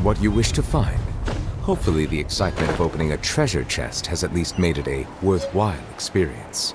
what you wish to find. Hopefully the excitement of opening a treasure chest has at least made it a worthwhile experience.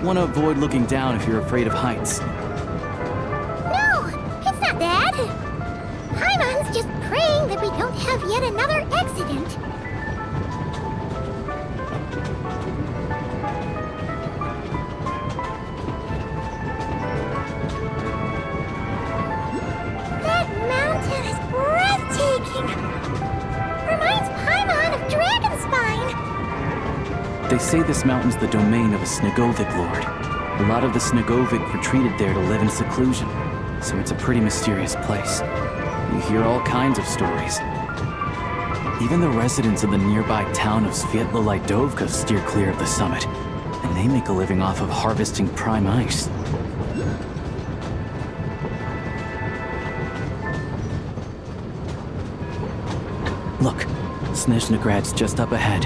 Want to avoid looking down if you're afraid of heights. No, it's not that. Paimon's just praying that we don't have yet another accident. That mountain is breathtaking. Reminds Paimon of Dragonspine. They say this mountain's the domain of a Snegovic lord. A lot of the Snegovic retreated there to live in seclusion, so it's a pretty mysterious place. You hear all kinds of stories. Even the residents of the nearby town of Svietlo-Lidovka steer clear of the summit, and they make a living off of harvesting prime ice. Look, Snezhnograd's just up ahead.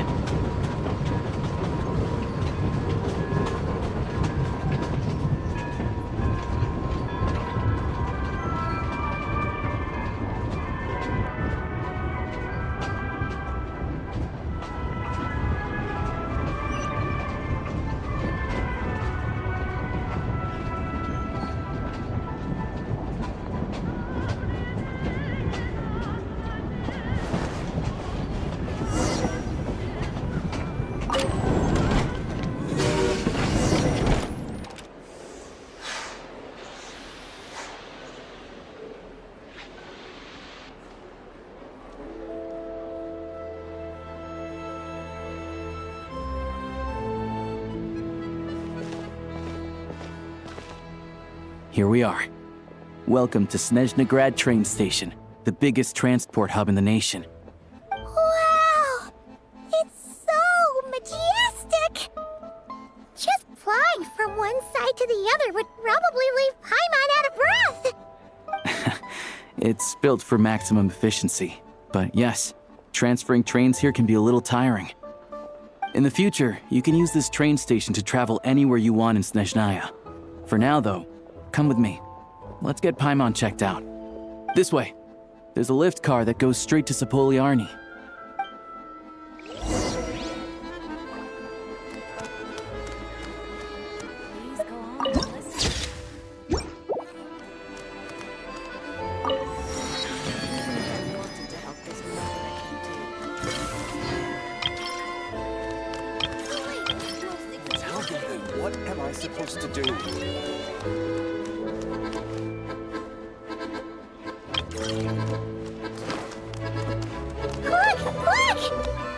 Here we are. Welcome to Snezhnograd train station, the biggest transport hub in the nation. Wow! It's so majestic! Just flying from one side to the other would probably leave Paimon out of breath! It's built for maximum efficiency, but yes, transferring trains here can be a little tiring. In the future, you can use this train station to travel anywhere you want in Snezhnaya. For now, though, come with me. Let's get Paimon checked out. This way. There's a lift car that goes straight to Sapoliarny. What am I supposed to do? Look! Look!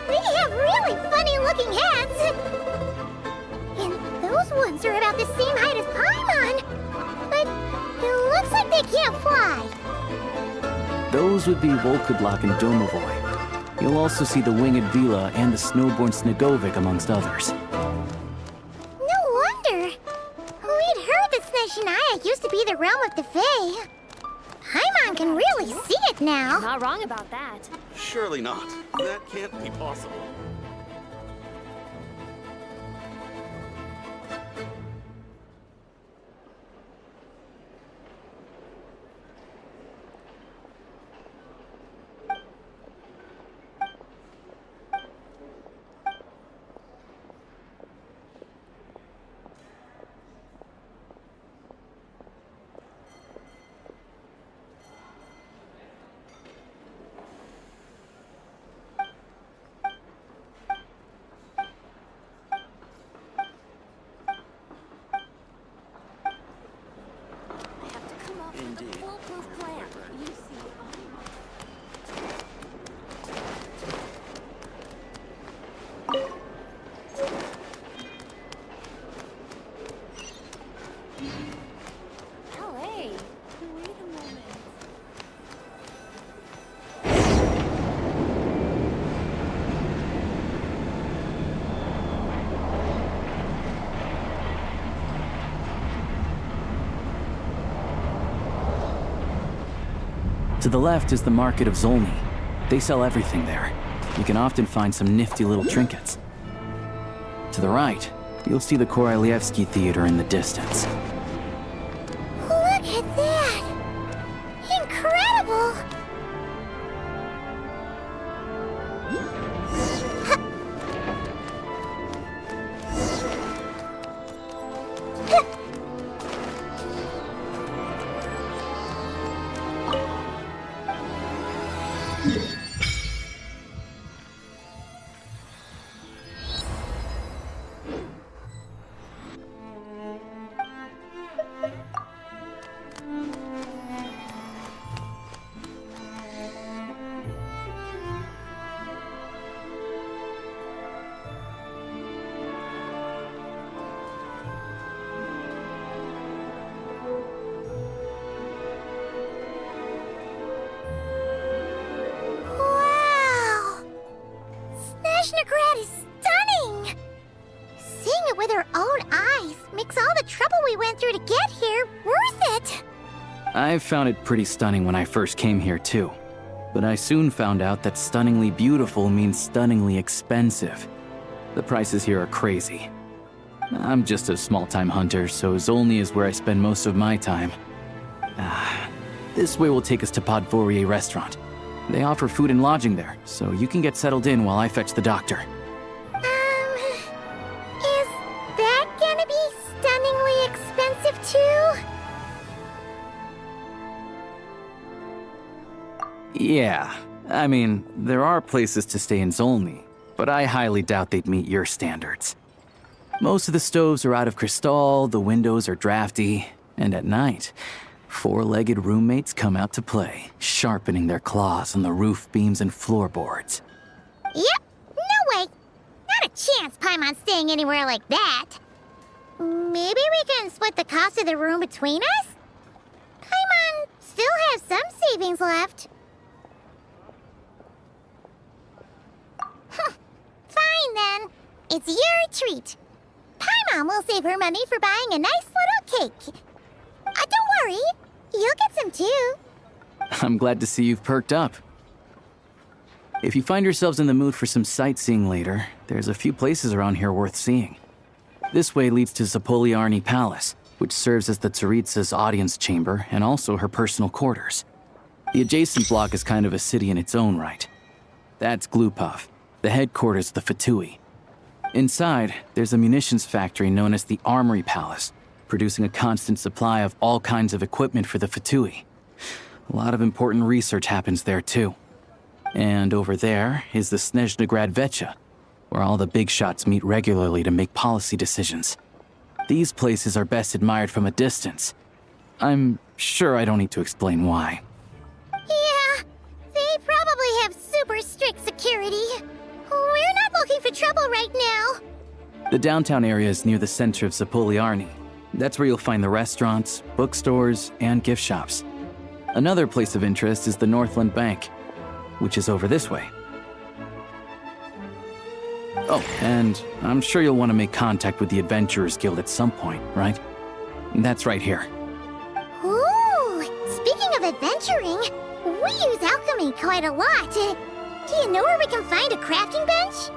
They have really funny-looking heads! And those ones are about the same height as Paimon! But it looks like they can't fly! Those would be Volkoblok and Domovoy. You'll also see the winged Vila and the snowborn Snegovic, amongst others. No wonder! We'd heard that Snezhnaya used to be the realm of the Fae. Paimon can really really see it now. Not wrong about that. Surely not. That can't be possible. Indeed. Foolproof plan. You see. Oh, hey. Wait a moment. To the left is the market of Zolny. They sell everything there. You can often find some nifty little trinkets. To the right, you'll see the Korolyevsky Theater in the distance. Look at that! Incredible! Wow! Snezhnegrad is stunning! Seeing it with our own eyes makes all the trouble we went through to get here worth it! I found it pretty stunning when I first came here too. But I soon found out that stunningly beautiful means stunningly expensive. The prices here are crazy. I'm just a small-time hunter, so Zolny is where I spend most of my time. This way will take us to Podvorye Restaurant. They offer food and lodging there, so you can get settled in while I fetch the doctor. Is that gonna be stunningly expensive too? Yeah, I mean, there are places to stay in Zolny, but I highly doubt they'd meet your standards. Most of the stoves are out of crystal, the windows are drafty, and at night, four-legged roommates come out to play, sharpening their claws on the roof beams and floorboards. Yep, no way! Not a chance Paimon's staying anywhere like that. Maybe we can split the cost of the room between us? Paimon still has some savings left. Fine then. It's your treat. Paimon will save her money for buying a nice little cake. Don't worry, you'll get some too. I'm glad to see you've perked up. If you find yourselves in the mood for some sightseeing later, there's a few places around here worth seeing. This way leads to Zapolyarny Palace, which serves as the Tsaritsa's audience chamber and also her personal quarters. The adjacent block is kind of a city in its own right. That's Glupov, the headquarters of the Fatui. Inside, there's a munitions factory known as the Armory Palace, producing a constant supply of all kinds of equipment for the Fatui. A lot of important research happens there too. And over there is the Snezhnegrad Vecha, where all the big shots meet regularly to make policy decisions. These places are best admired from a distance. I'm sure I don't need to explain why. Yeah, they probably have super strict security. We're not looking for trouble right now. The downtown area is near the center of Zapolyarny. That's where you'll find the restaurants, bookstores, and gift shops. Another place of interest is the Northland Bank, which is over this way. Oh, and I'm sure you'll want to make contact with the Adventurers Guild at some point, right? That's right here. Ooh, speaking of adventuring, me quite a lot. Do you know where we can find a crafting bench?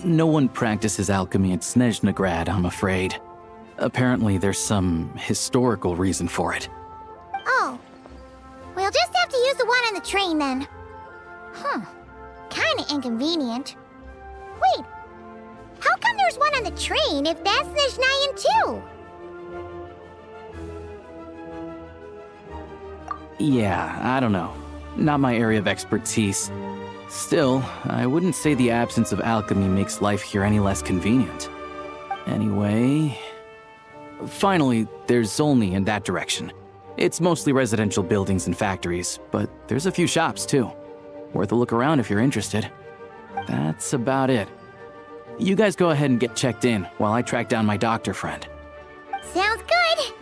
No one practices alchemy at Snezhnegrad, I'm afraid. Apparently, there's some historical reason for it. Oh. We'll just have to use the one on the train then. Kinda inconvenient. Wait. How come there's one on the train if that's Snezhnayan too? Yeah, I don't know. Not my area of expertise. Still, I wouldn't say the absence of alchemy makes life here any less convenient. Anyway... Finally, there's Zolny in that direction. It's mostly residential buildings and factories, but there's a few shops too. Worth a look around if you're interested. That's about it. You guys go ahead and get checked in while I track down my doctor friend. Sounds good.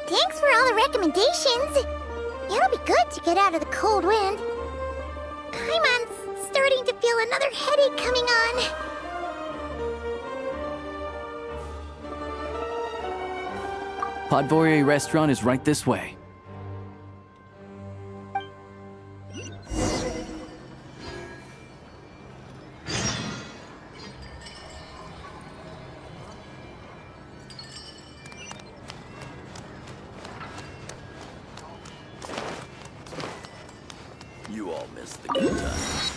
Thanks for all the recommendations. It'll be good to get out of the cold wind. Paimon's starting to feel another headache coming on. Podvorye restaurant is right this way. You all missed the good times.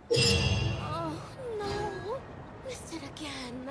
Oh, no. Missed it again.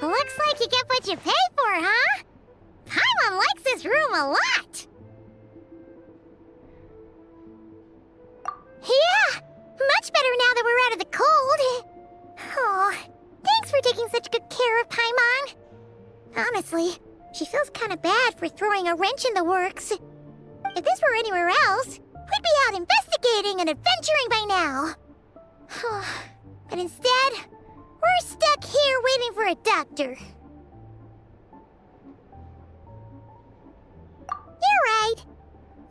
Looks like you get what you pay for, huh? Paimon likes this room a lot. Yeah, much better now that we're out of the cold. Oh, thanks for taking such good care of Paimon. Honestly, she feels kind of bad for throwing a wrench in the works. If this were anywhere else, we'd be out investigating and adventuring by now. But instead, we're stuck here waiting for a doctor. You're right.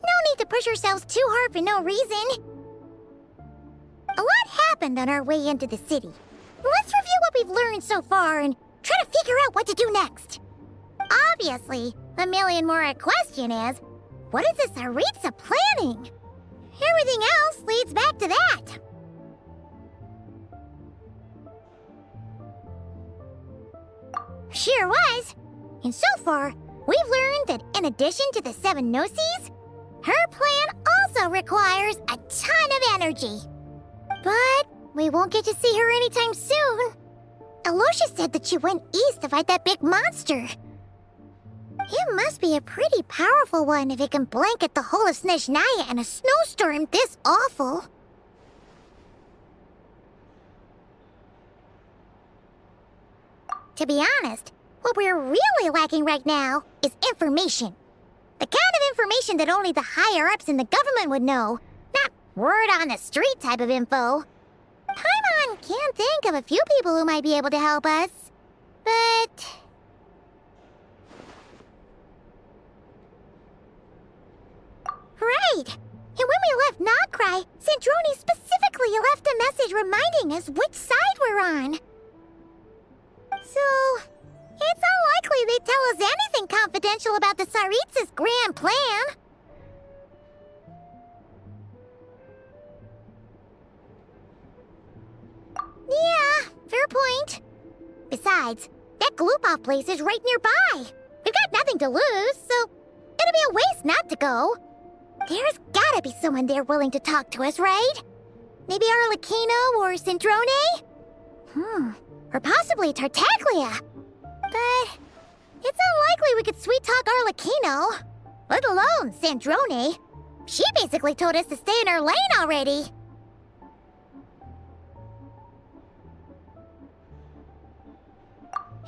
No need to push ourselves too hard for no reason. A lot happened on our way into the city. Let's review what we've learned so far and try to figure out what to do next. Obviously, the million more question is, what is this Aritza planning? Everything else leads back to that. Sure was. And so far, we've learned that in addition to the 7 Gnosis, her plan also requires a ton of energy. But we won't get to see her anytime soon. Alosha said that she went east to fight that big monster. It must be a pretty powerful one if it can blanket the whole of Snezhnaya in a snowstorm this awful. To be honest, what we're really lacking right now is information. The kind of information that only the higher-ups in the government would know. Not word on the street type of info. Paimon can think of a few people who might be able to help us. But... Right! And when we left Nogcry, Sandrone specifically left a message reminding us which side we're on. So, it's unlikely they'd tell us anything confidential about the Tsaritsa's grand plan. Yeah, fair point. Besides, that Gloop-off place is right nearby. We've got nothing to lose, so it'd be a waste not to go. There's gotta be someone there willing to talk to us, right? Maybe Arlecchino or Sandrone? Or possibly Tartaglia. But it's unlikely we could sweet-talk Arlecchino, let alone Sandrone. She basically told us to stay in her lane already.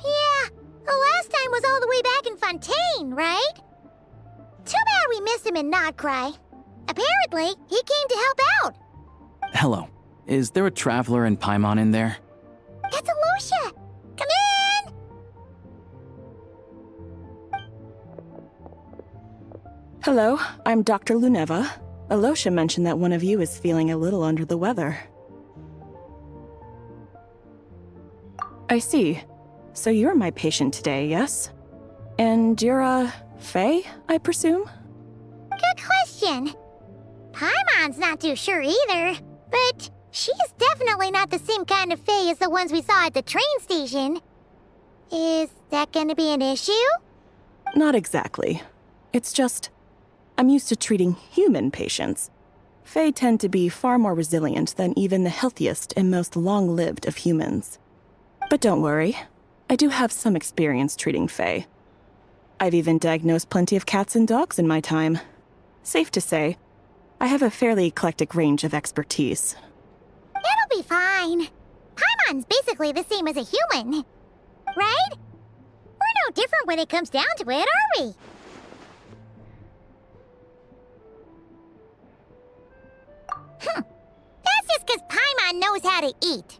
Yeah, the last time was all the way back in Fontaine, right? Too bad we missed him in Nogcry. Apparently, he came to help out. Hello. Is there a traveler and Paimon in there? That's Alosha! Come in! Hello, I'm Dr. Luneva. Alosha mentioned that one of you is feeling a little under the weather. I see. So you're my patient today, yes? And you're, Faye, I presume? Good question. Paimon's not too sure either, but she's definitely not the same kind of Fae as the ones we saw at the train station. Is that gonna be an issue? Not exactly. It's just, I'm used to treating human patients. Fae tend to be far more resilient than even the healthiest and most long-lived of humans. But don't worry, I do have some experience treating Fae. I've even diagnosed plenty of cats and dogs in my time. Safe to say, I have a fairly eclectic range of expertise. It'll be fine. Paimon's basically the same as a human, right? We're no different when it comes down to it, are we? That's just because Paimon knows how to eat.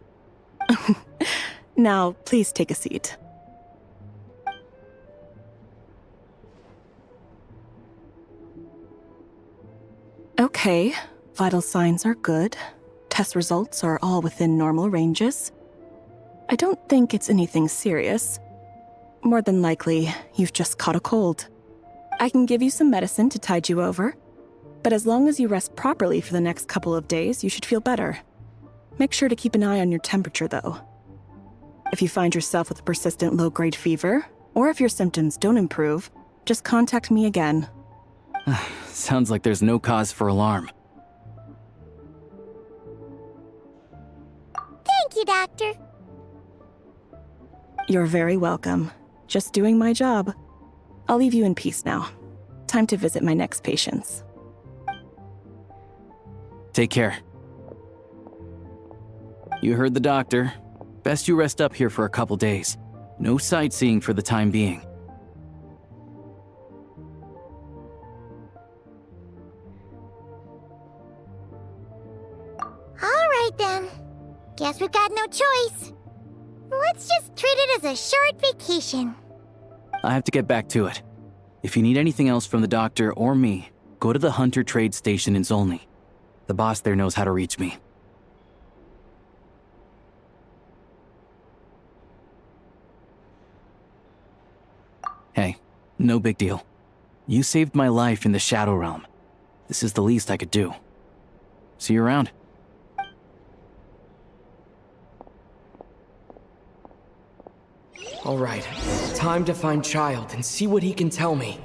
Now, please take a seat. Okay, vital signs are good. Test results are all within normal ranges. I don't think it's anything serious. More than likely, you've just caught a cold. I can give you some medicine to tide you over, but as long as you rest properly for the next couple of days, you should feel better. Make sure to keep an eye on your temperature, though. If you find yourself with a persistent low-grade fever, or if your symptoms don't improve, just contact me again. Sounds like there's no cause for alarm. Thank you, Doctor. You're very welcome. Just doing my job. I'll leave you in peace now. Time to visit my next patients. Take care. You heard the doctor. Best you rest up here for a couple days. No sightseeing for the time being. Alright then. Guess we've got no choice. Let's just treat it as a short vacation. I have to get back to it. If you need anything else from the doctor or me, go to the Hunter Trade Station in Zolny. The boss there knows how to reach me. Hey, no big deal. You saved my life in the Shadow Realm. This is the least I could do. See you around. All right, time to find Child and see what he can tell me.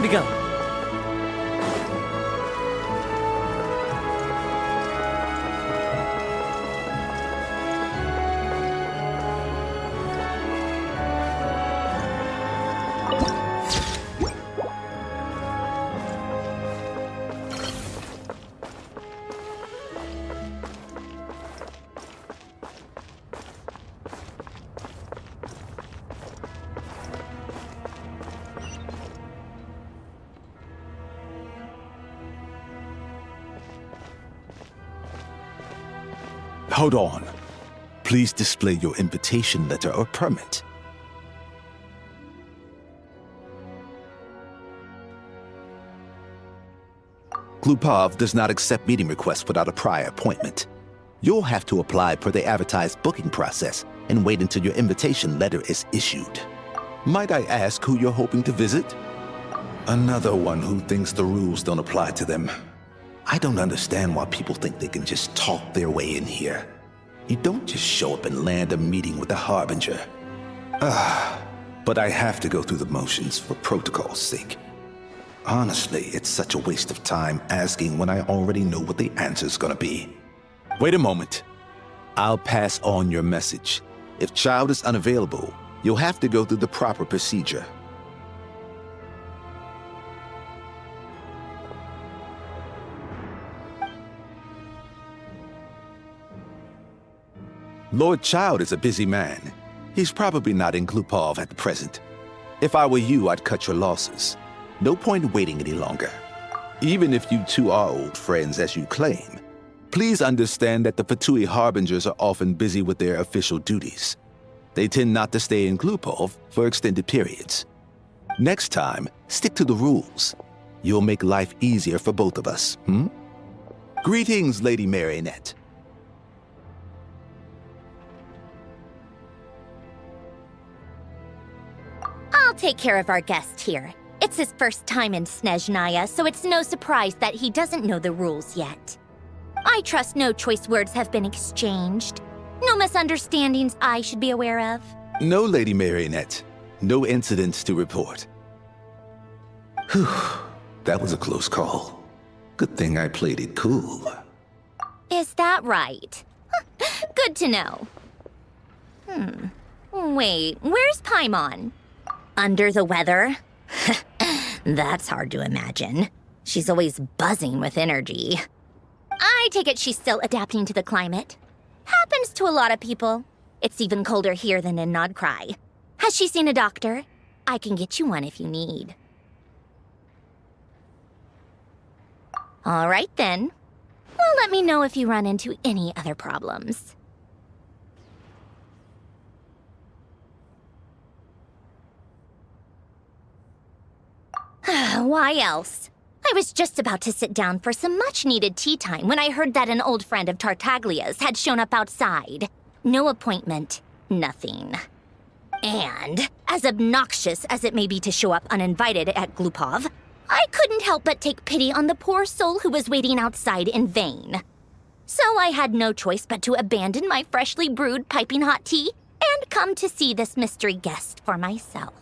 Time to go. Hold on. Please display your invitation letter or permit. Glupov does not accept meeting requests without a prior appointment. You'll have to apply per the advertised booking process and wait until your invitation letter is issued. Might I ask who you're hoping to visit? Another one who thinks the rules don't apply to them. I don't understand why people think they can just talk their way in here. You don't just show up and land a meeting with the Harbinger. But I have to go through the motions for protocol's sake. Honestly, it's such a waste of time asking when I already know what the answer's gonna be. Wait a moment. I'll pass on your message. If Child is unavailable, you'll have to go through the proper procedure. Lord Child is a busy man. He's probably not in Glupov at the present. If I were you, I'd cut your losses. No point waiting any longer. Even if you two are old friends as you claim, please understand that the Fatui Harbingers are often busy with their official duties. They tend not to stay in Glupov for extended periods. Next time, stick to the rules. You'll make life easier for both of us, Greetings, Lady Marionette. I'll take care of our guest here. It's his first time in Snezhnaya, so it's no surprise that he doesn't know the rules yet. I trust no choice words have been exchanged. No misunderstandings I should be aware of. No, Lady Marionette. No incidents to report. Whew, that was a close call. Good thing I played it cool. Is that right? Good to know. Wait, where's Paimon? Under the weather? That's hard to imagine. She's always buzzing with energy. I take it she's still adapting to the climate. Happens to a lot of people. It's even colder here than in Nodcry. Has she seen a doctor? I can get you one if you need. All right then. Well, let me know if you run into any other problems. Why else? I was just about to sit down for some much-needed tea time when I heard that an old friend of Tartaglia's had shown up outside. No appointment, nothing. And, as obnoxious as it may be to show up uninvited at Glupov, I couldn't help but take pity on the poor soul who was waiting outside in vain. So I had no choice but to abandon my freshly brewed piping hot tea and come to see this mystery guest for myself.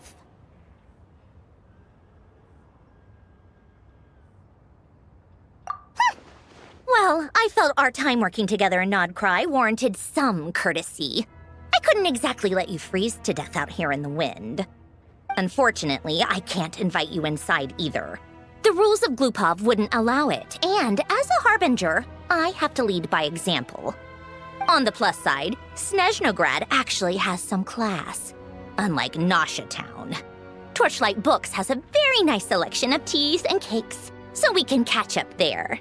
Well, I felt our time working together in Nodcry warranted some courtesy. I couldn't exactly let you freeze to death out here in the wind. Unfortunately, I can't invite you inside either. The rules of Glupov wouldn't allow it, and as a Harbinger, I have to lead by example. On the plus side, Snezhnograd actually has some class, unlike Nasha Town. Torchlight Books has a very nice selection of teas and cakes, so we can catch up there.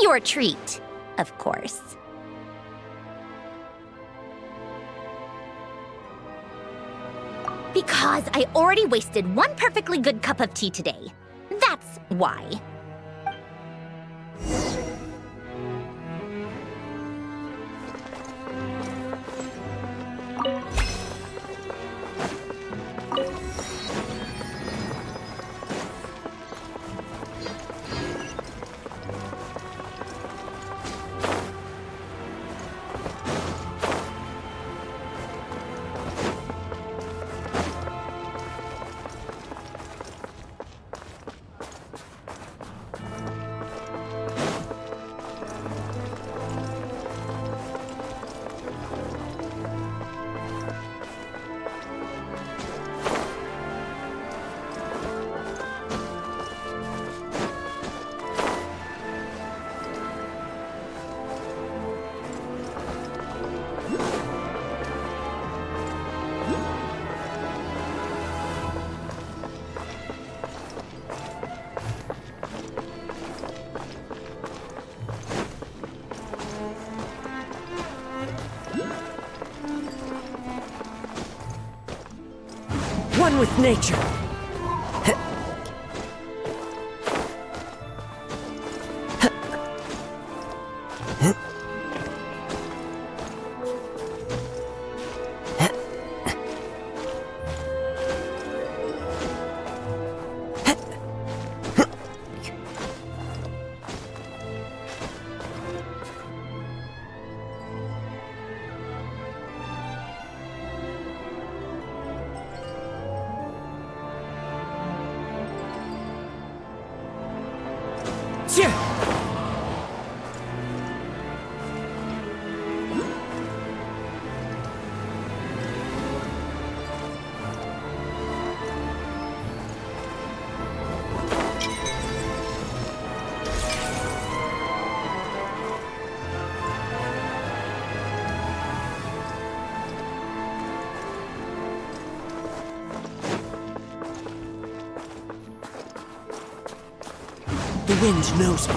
Your treat, of course. Because I already wasted one perfectly good cup of tea today. That's why. one with nature. The wind knows me.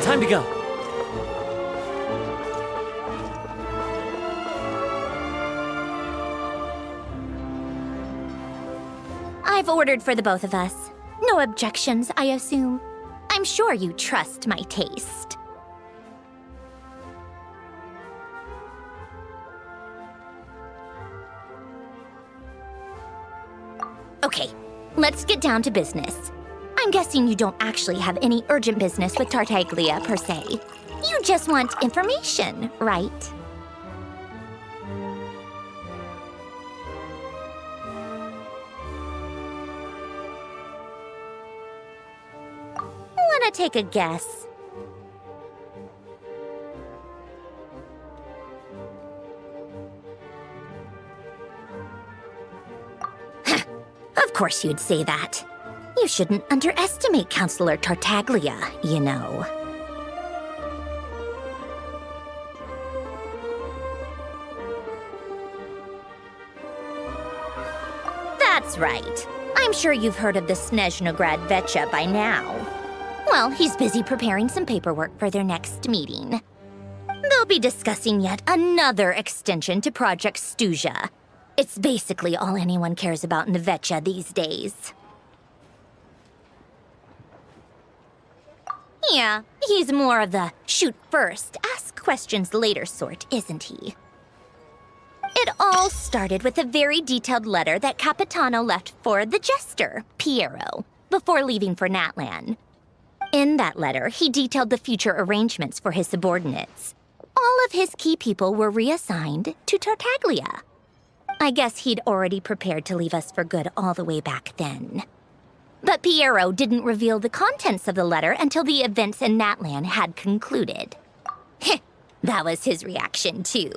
Time to go. I've ordered for the both of us. No objections, I assume. I'm sure you trust my taste. Okay, let's get down to business. I'm guessing you don't actually have any urgent business with Tartaglia, per se. You just want information, right? Wanna take a guess? Of course you'd say that. You shouldn't underestimate Counselor Tartaglia, you know. That's right. I'm sure you've heard of the Snezhnograd Vecha by now. Well, he's busy preparing some paperwork for their next meeting. They'll be discussing yet another extension to Project Stuzha. It's basically all anyone cares about in the Vecha these days. Yeah, he's more of the shoot first, ask questions later sort, isn't he? It all started with a very detailed letter that Capitano left for the jester, Piero, before leaving for Natlan. In that letter, he detailed the future arrangements for his subordinates. All of his key people were reassigned to Tartaglia. I guess he'd already prepared to leave us for good all the way back then. But Piero didn't reveal the contents of the letter until the events in Natlan had concluded. That was his reaction, too.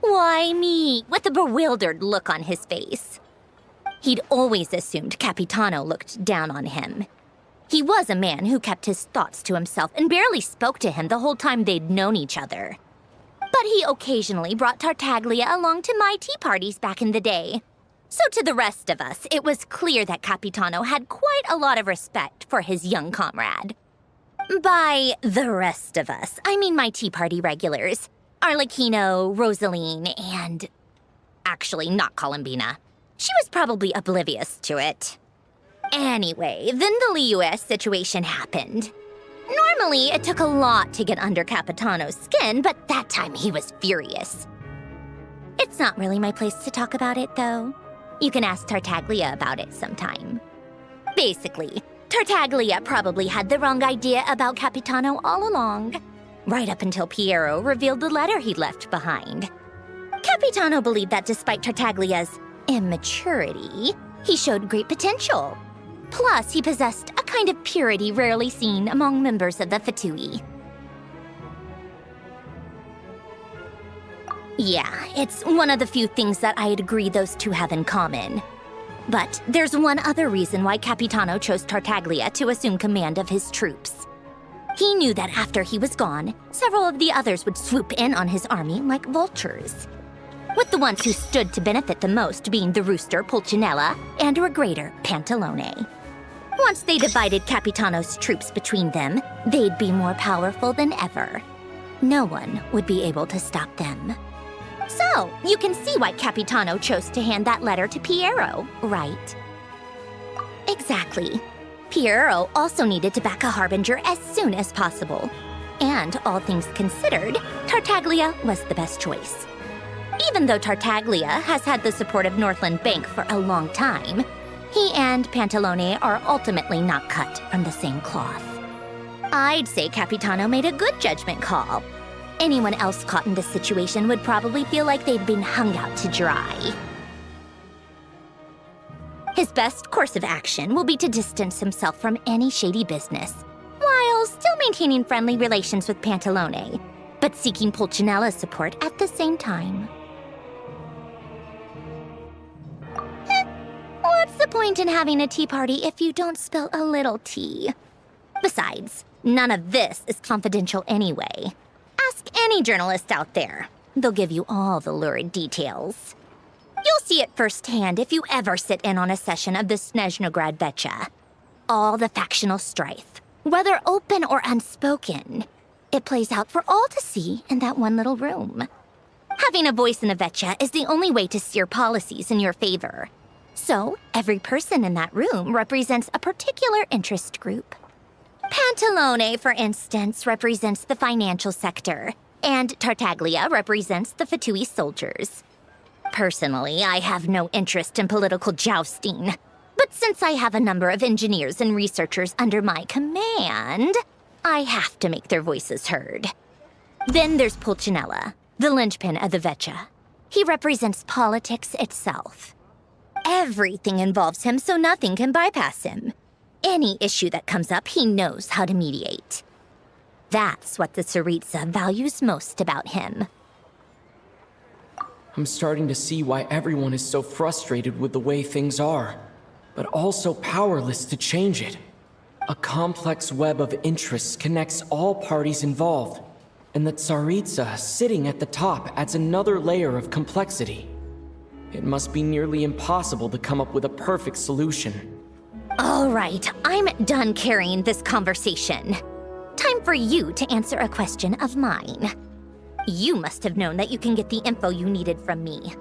Why me? With a bewildered look on his face. He'd always assumed Capitano looked down on him. He was a man who kept his thoughts to himself and barely spoke to him the whole time they'd known each other. But he occasionally brought Tartaglia along to my tea parties back in the day. So to the rest of us, it was clear that Capitano had quite a lot of respect for his young comrade. By the rest of us, I mean my tea party regulars. Arlecchino, Rosaline, and... actually, not Columbina. She was probably oblivious to it. Anyway, then the Liu-S situation happened. Normally, it took a lot to get under Capitano's skin, but that time he was furious. It's not really my place to talk about it, though. You can ask Tartaglia about it sometime. Basically, Tartaglia probably had the wrong idea about Capitano all along, right up until Piero revealed the letter he'd left behind. Capitano believed that despite Tartaglia's immaturity, he showed great potential. Plus, he possessed a kind of purity rarely seen among members of the Fatui. Yeah, it's one of the few things that I'd agree those two have in common. But there's one other reason why Capitano chose Tartaglia to assume command of his troops. He knew that after he was gone, several of the others would swoop in on his army like vultures. With the ones who stood to benefit the most being the rooster Pulcinella and Regrator Pantalone. Once they divided Capitano's troops between them, they'd be more powerful than ever. No one would be able to stop them. So, you can see why Capitano chose to hand that letter to Piero, right? Exactly. Piero also needed to back a harbinger as soon as possible. And, all things considered, Tartaglia was the best choice. Even though Tartaglia has had the support of Northland Bank for a long time, he and Pantalone are ultimately not cut from the same cloth. I'd say Capitano made a good judgment call. Anyone else caught in this situation would probably feel like they'd been hung out to dry. His best course of action will be to distance himself from any shady business, while still maintaining friendly relations with Pantalone, but seeking Pulcinella's support at the same time. What's the point in having a tea party if you don't spill a little tea? Besides, none of this is confidential anyway. Ask any journalist out there. They'll give you all the lurid details. You'll see it firsthand if you ever sit in on a session of the Snezhnograd Vecha. All the factional strife, whether open or unspoken, it plays out for all to see in that one little room. Having a voice in the Vecha is the only way to steer policies in your favor. So, every person in that room represents a particular interest group. Pantalone, for instance, represents the financial sector, and Tartaglia represents the Fatui soldiers. Personally, I have no interest in political jousting, but since I have a number of engineers and researchers under my command, I have to make their voices heard. Then there's Pulcinella, the linchpin of the Vecha. He represents politics itself. Everything involves him, so nothing can bypass him. Any issue that comes up, he knows how to mediate. That's what the Tsaritsa values most about him. I'm starting to see why everyone is so frustrated with the way things are, but also powerless to change it. A complex web of interests connects all parties involved, and the Tsaritsa sitting at the top adds another layer of complexity. It must be nearly impossible to come up with a perfect solution. All right, I'm done carrying this conversation. Time for you to answer a question of mine. You must have known that you can get the info you needed from me.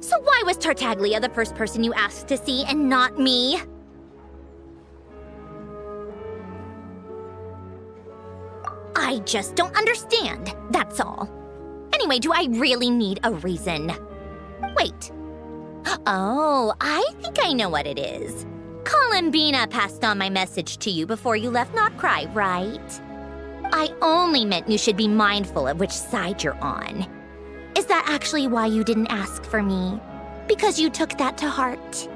So why was Tartaglia the first person you asked to see and not me? I just don't understand, that's all. Anyway, do I really need a reason? Wait. Oh, I think I know what it is. Columbina passed on my message to you before you left Notcry, right? I only meant you should be mindful of which side you're on. Is that actually why you didn't ask for me? Because you took that to heart?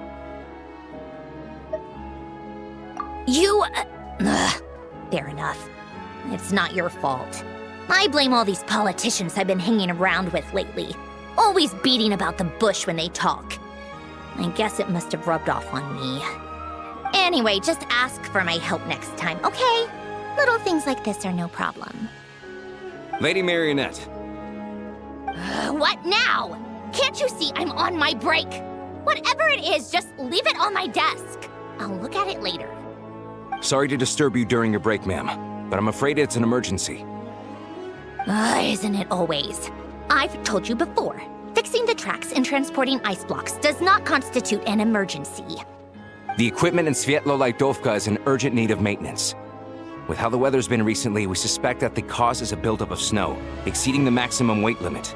Fair enough. It's not your fault. I blame all these politicians I've been hanging around with lately. Always beating about the bush when they talk. I guess it must have rubbed off on me. Anyway, just ask for my help next time, okay? Little things like this are no problem. Lady Marionette. What now? Can't you see I'm on my break? Whatever it is, just leave it on my desk. I'll look at it later. Sorry to disturb you during your break, ma'am, but I'm afraid it's an emergency. Isn't it always? I've told you before, fixing the tracks and transporting ice blocks does not constitute an emergency. The equipment in Svietlo-Lajdovka is in urgent need of maintenance. With how the weather's been recently, we suspect that the cause is a buildup of snow, exceeding the maximum weight limit.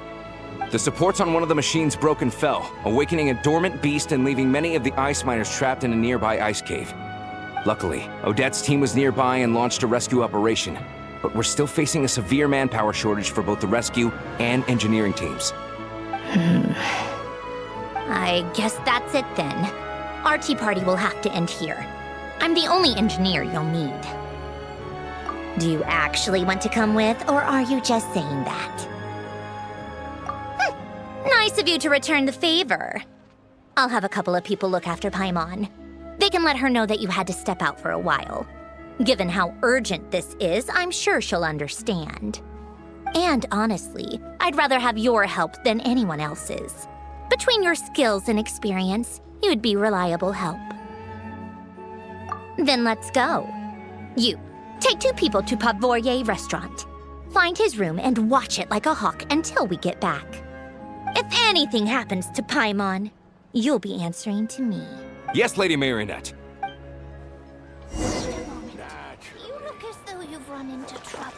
The supports on one of the machines broke and fell, awakening a dormant beast and leaving many of the ice miners trapped in a nearby ice cave. Luckily, Odette's team was nearby and launched a rescue operation, but we're still facing a severe manpower shortage for both the rescue and engineering teams. I guess that's it then. Our tea party will have to end here. I'm the only engineer you'll need. Do you actually want to come with, or are you just saying that? Nice of you to return the favor. I'll have a couple of people look after Paimon. They can let her know that you had to step out for a while. Given how urgent this is, I'm sure she'll understand. And honestly, I'd rather have your help than anyone else's. Between your skills and experience, you'd be reliable help. Then let's go. You, take 2 people to Pavoyer restaurant. Find his room and watch it like a hawk until we get back. If anything happens to Paimon, you'll be answering to me. Yes, Lady Marionette. You look as though you've run into trouble.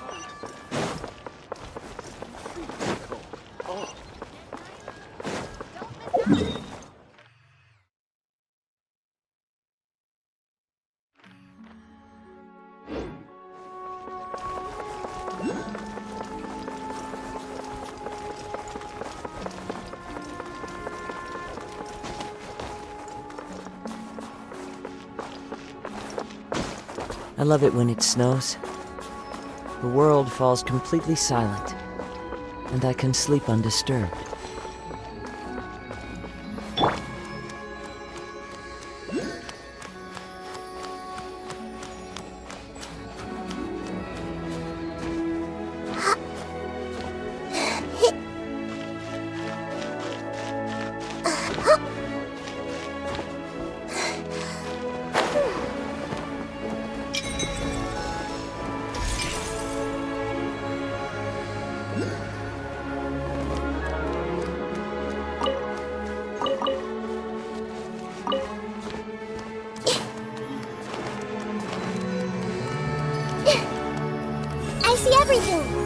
I love it when it snows. The world falls completely silent, and I can sleep undisturbed. I see everything.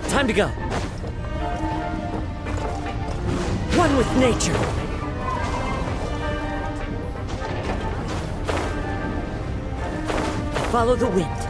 Time to go. One with nature. Follow the wind.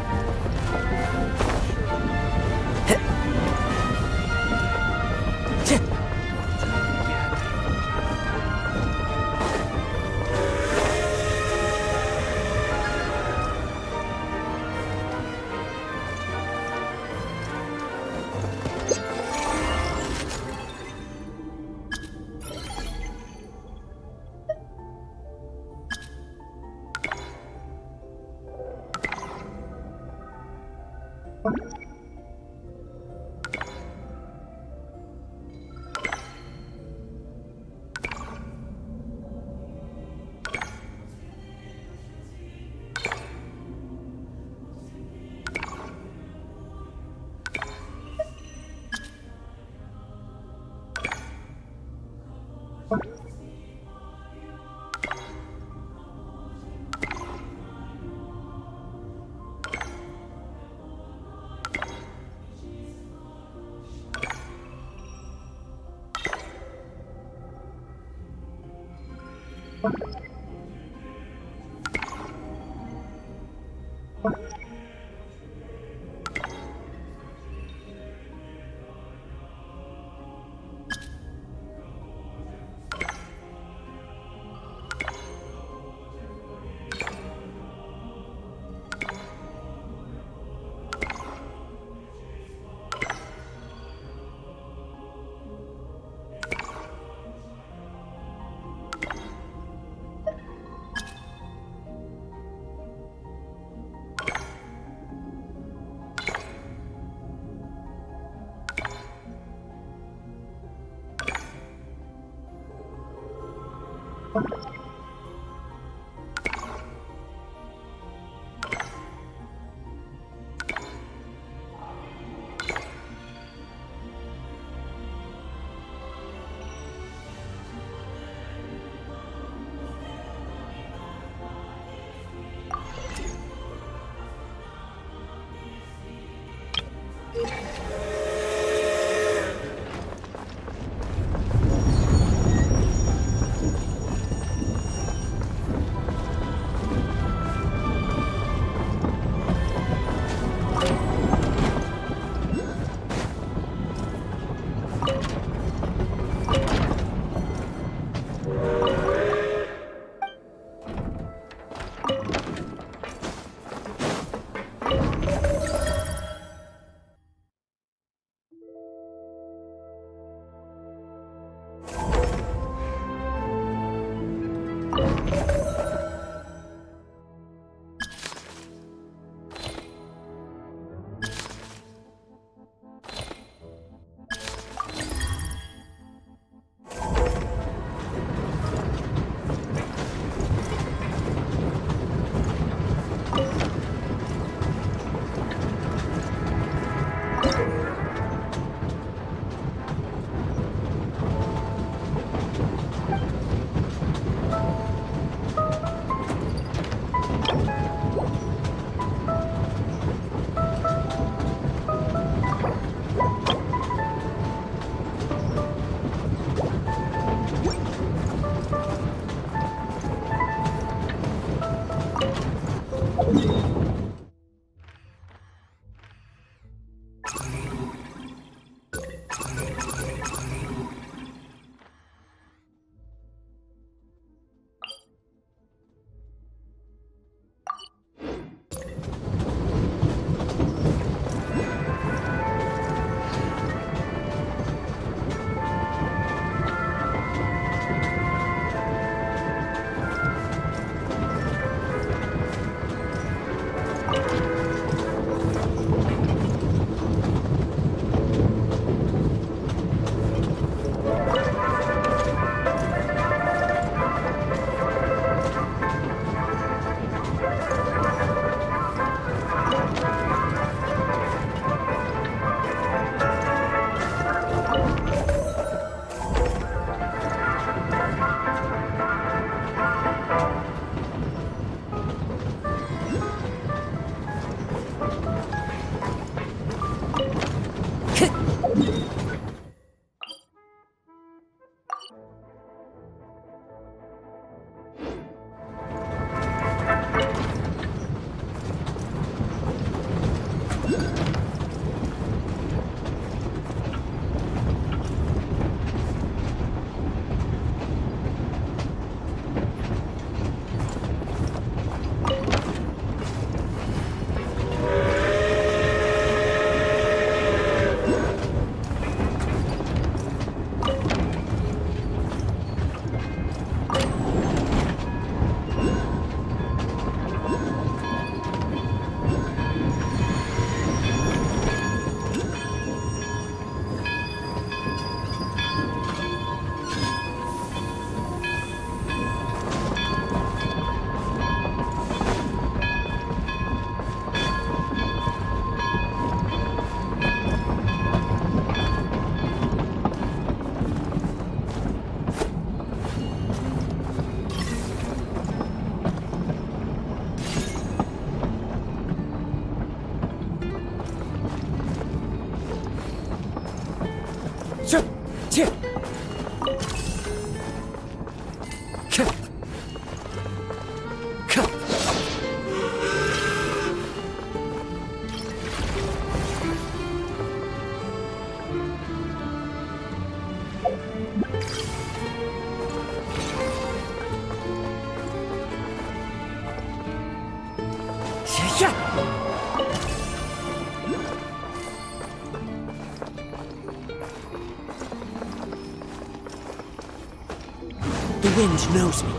The wind knows me.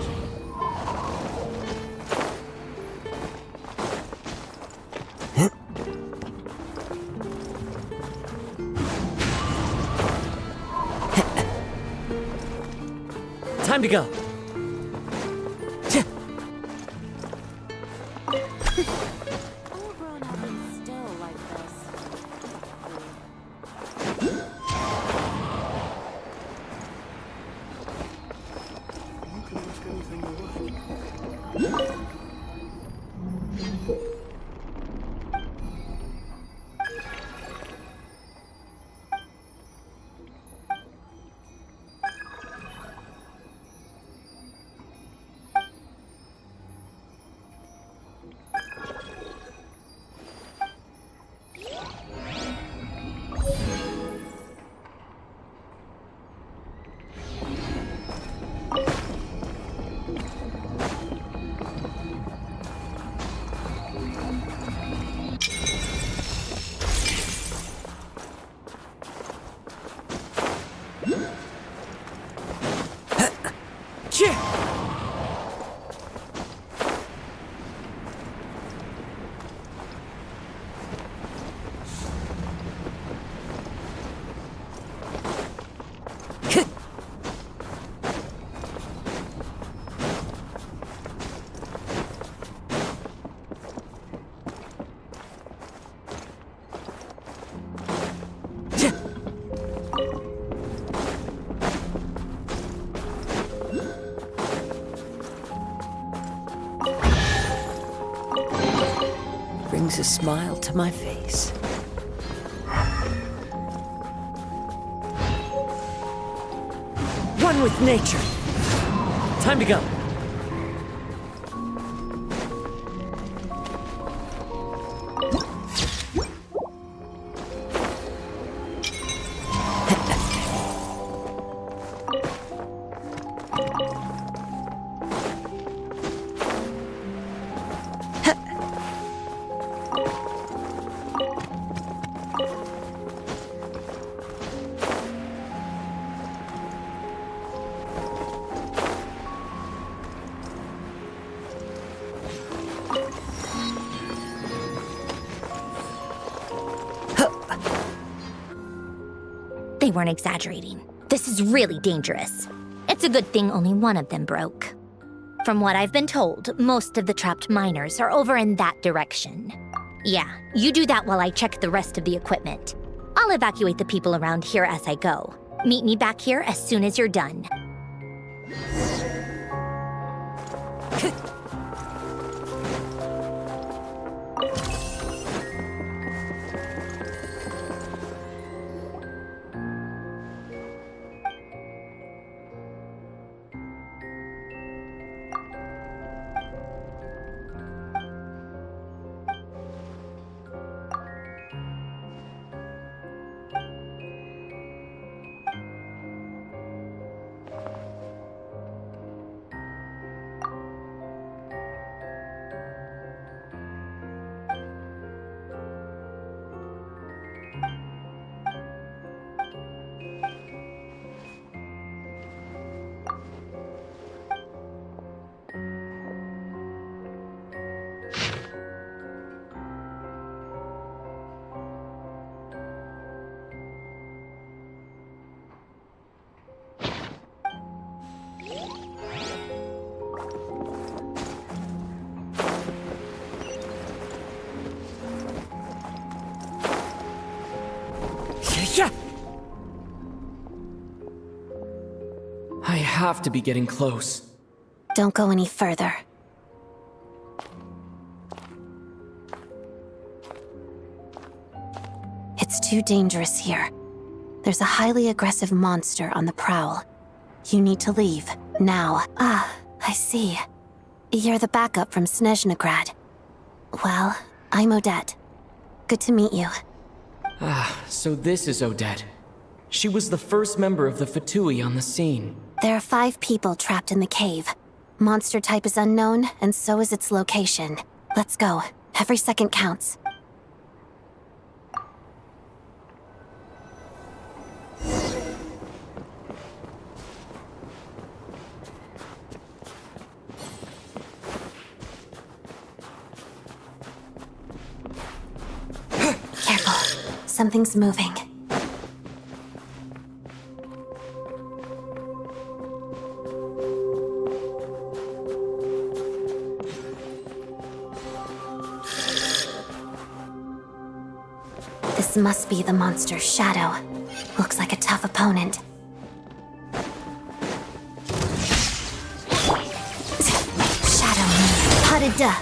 Time to go. All grown up and still like this. Brings a smile to my face. One with nature. Time to go. They weren't exaggerating. This is really dangerous. It's a good thing only one of them broke. From what I've been told, most of the trapped miners are over in that direction. Yeah, you do that while I check the rest of the equipment. I'll evacuate the people around here as I go. Meet me back here as soon as you're done. I have to be getting close. Don't go any further. It's too dangerous here. There's a highly aggressive monster on the prowl. You need to leave, now. Ah, I see. You're the backup from Snezhnegrad. Well, I'm Odette. Good to meet you. Ah, so this is Odette. She was the first member of the Fatui on the scene. There are 5 people trapped in the cave. Monster type is unknown, and so is its location. Let's go. Every second counts. Careful. Something's moving. This must be the monster's shadow. Looks like a tough opponent. Shadow me. Pas-de-deux.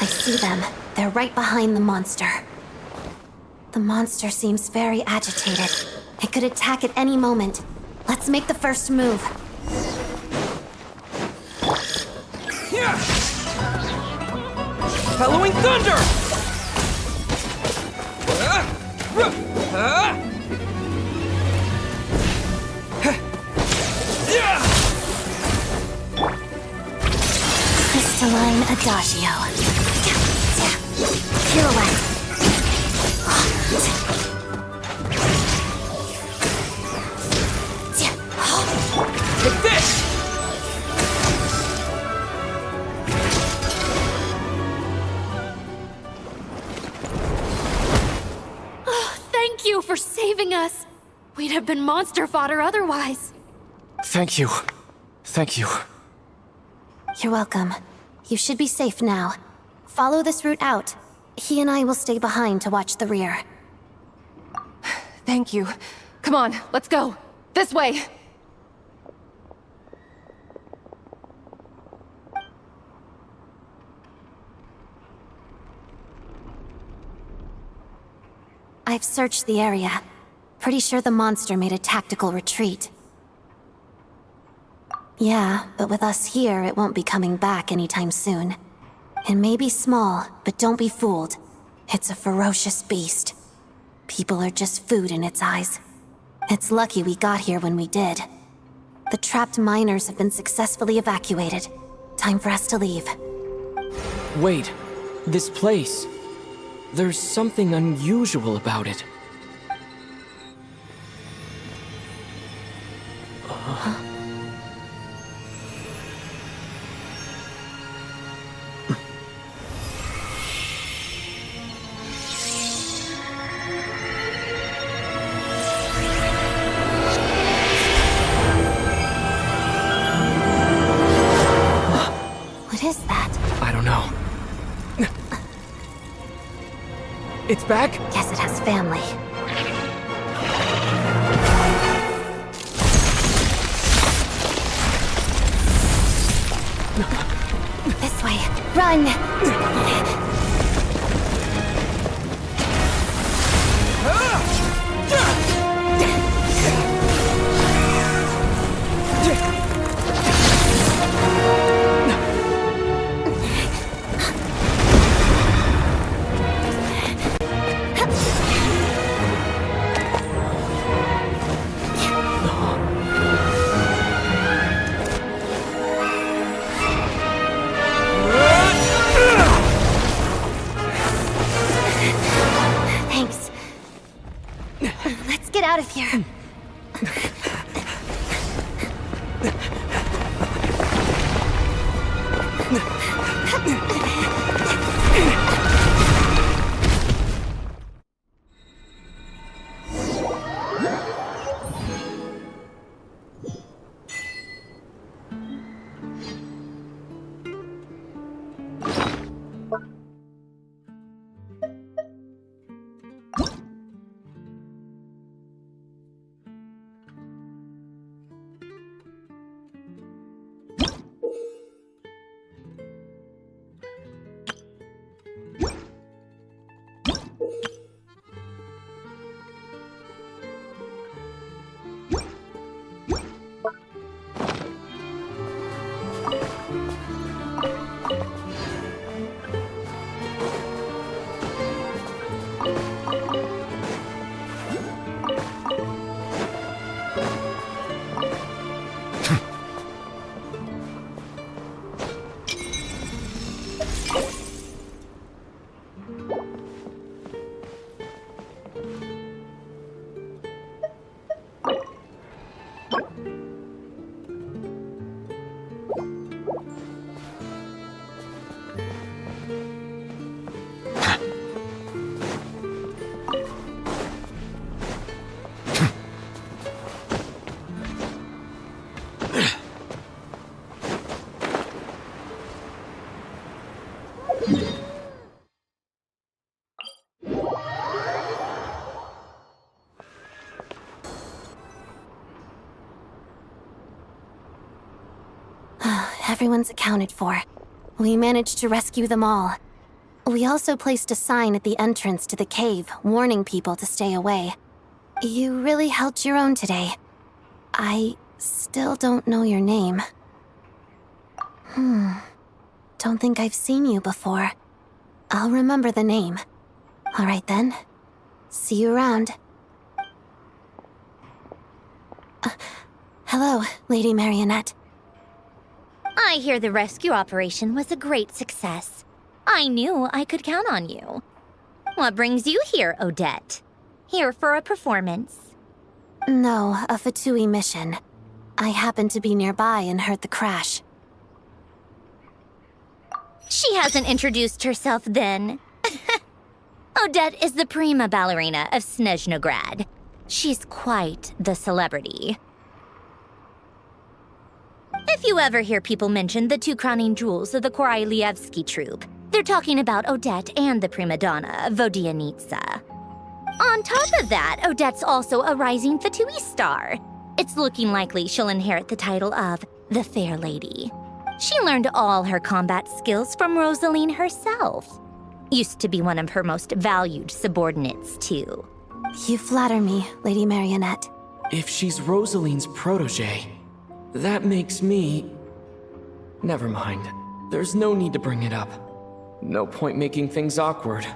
I see them. They're right behind the monster. The monster seems very agitated. It could attack at any moment. Let's make the first move. Bellowing thunder! Crystalline Adagio. Pirouette. Take this! Thank you for saving us. We'd have been monster fodder otherwise. Thank you. Thank you. You're welcome. You should be safe now. Follow this route out. He and I will stay behind to watch the rear. Thank you. Come on, let's go. This way. I've searched the area. Pretty sure the monster made a tactical retreat. Yeah, but with us here, it won't be coming back anytime soon. It may be small, but don't be fooled. It's a ferocious beast. People are just food in its eyes. It's lucky we got here when we did. The trapped miners have been successfully evacuated. Time for us to leave. Wait, this place. There's something unusual about it. What is that? I don't know. It's back? Guess it has family. This way. Run! Thanks. Let's get out of here. Everyone's accounted for. We managed to rescue them all. We also placed a sign at the entrance to the cave, warning people to stay away. You really held your own today. I still don't know your name. Don't think I've seen you before. I'll remember the name. All right then. See you around. Hello, Lady Marionette. I hear the rescue operation was a great success. I knew I could count on you. What brings you here, Odette? Here for a performance? No, a Fatui mission. I happened to be nearby and heard the crash. She hasn't introduced herself then. Odette is the prima ballerina of Snezhnograd. She's quite the celebrity. If you ever hear people mention the two crowning jewels of the Korailievsky troupe, They're talking about Odette and the prima donna, Vodianitsa. On top of that, Odette's also a rising Fatui star. It's looking likely she'll inherit the title of the Fair Lady. She learned all her combat skills from Rosaline herself. Used to be one of her most valued subordinates, too. You flatter me, Lady Marionette. If she's Rosaline's protege, that makes me... Never mind. There's no need to bring it up. No point making things awkward.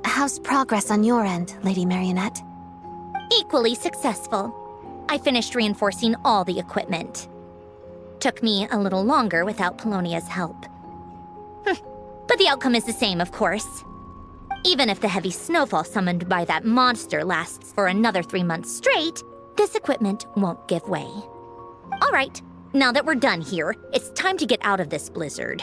How's progress on your end, Lady Marionette? Equally successful. I finished reinforcing all the equipment. Took me a little longer without Polonia's help. But the outcome is the same, of course. Even if the heavy snowfall summoned by that monster lasts for another 3 months straight, this equipment won't give way. All right, now that we're done here, it's time to get out of this blizzard.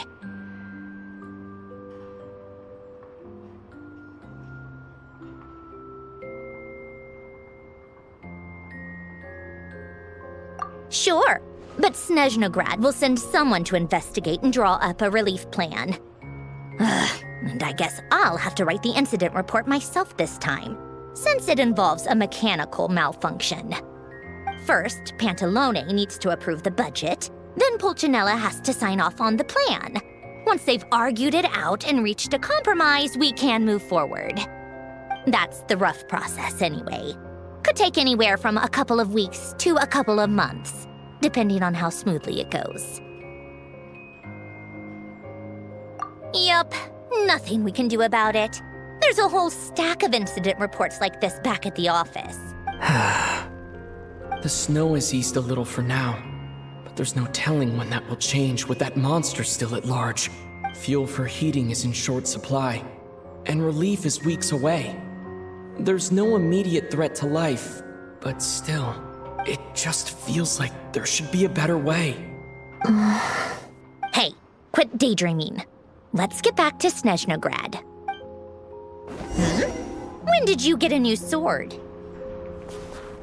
Sure, but Snezhnograd will send someone to investigate and draw up a relief plan. And I guess I'll have to write the incident report myself this time, since it involves a mechanical malfunction. First, Pantalone needs to approve the budget, then Pulcinella has to sign off on the plan. Once they've argued it out and reached a compromise, we can move forward. That's the rough process anyway. Could take anywhere from a couple of weeks to a couple of months, depending on how smoothly it goes. Yup, nothing we can do about it. There's a whole stack of incident reports like this back at the office. The snow has eased a little for now, but there's no telling when that will change with that monster still at large. Fuel for heating is in short supply, and relief is weeks away. There's no immediate threat to life, but still, it just feels like there should be a better way. Hey, quit daydreaming. Let's get back to Snezhnograd. When did you get a new sword?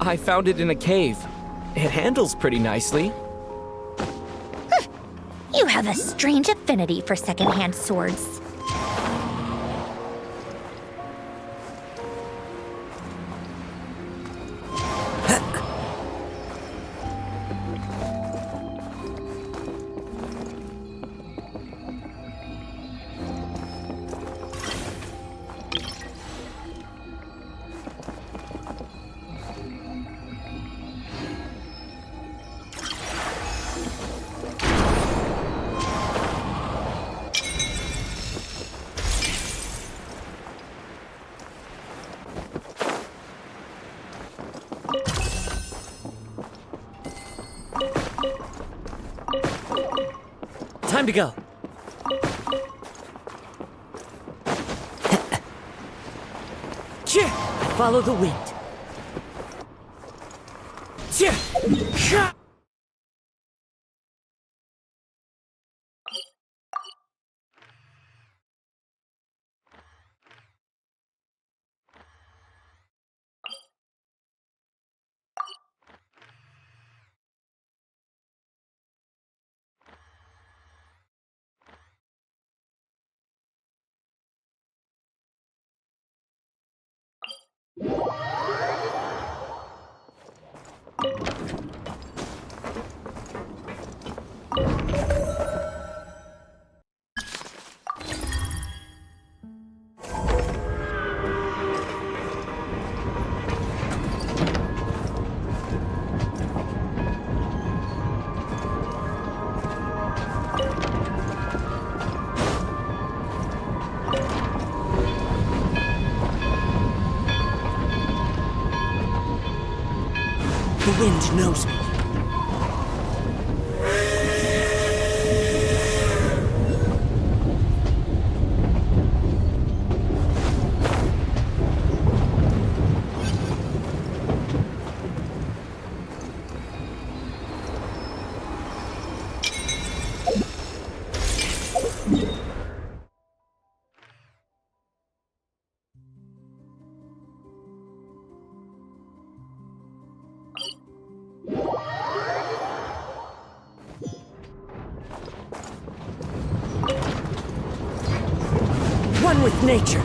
I found it in a cave. It handles pretty nicely. You have a strange affinity for secondhand swords. Time to go. Follow the wind. The wind knows me. one with nature.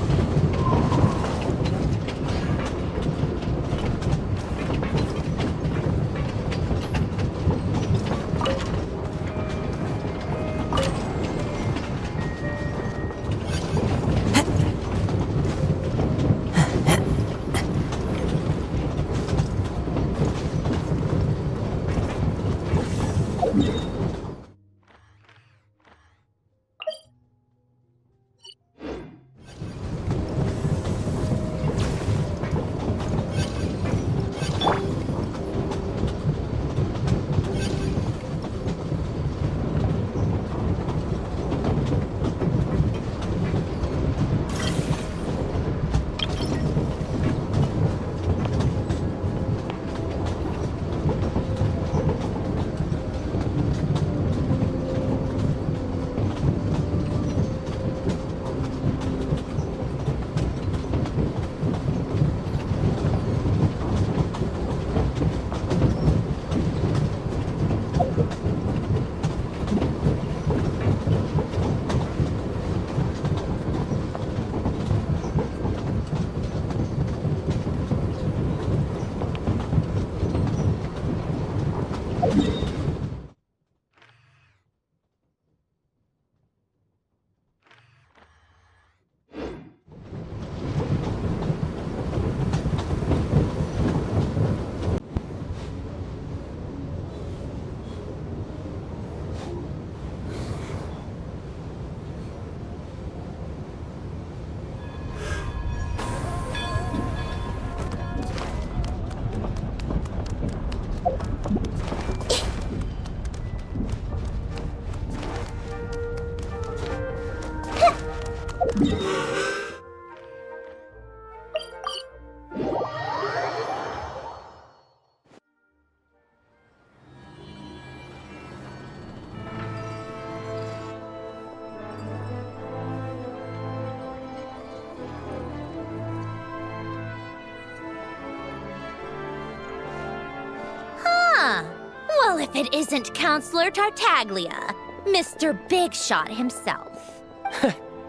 Well, if it isn't Counselor Tartaglia, Mr. Big Shot himself.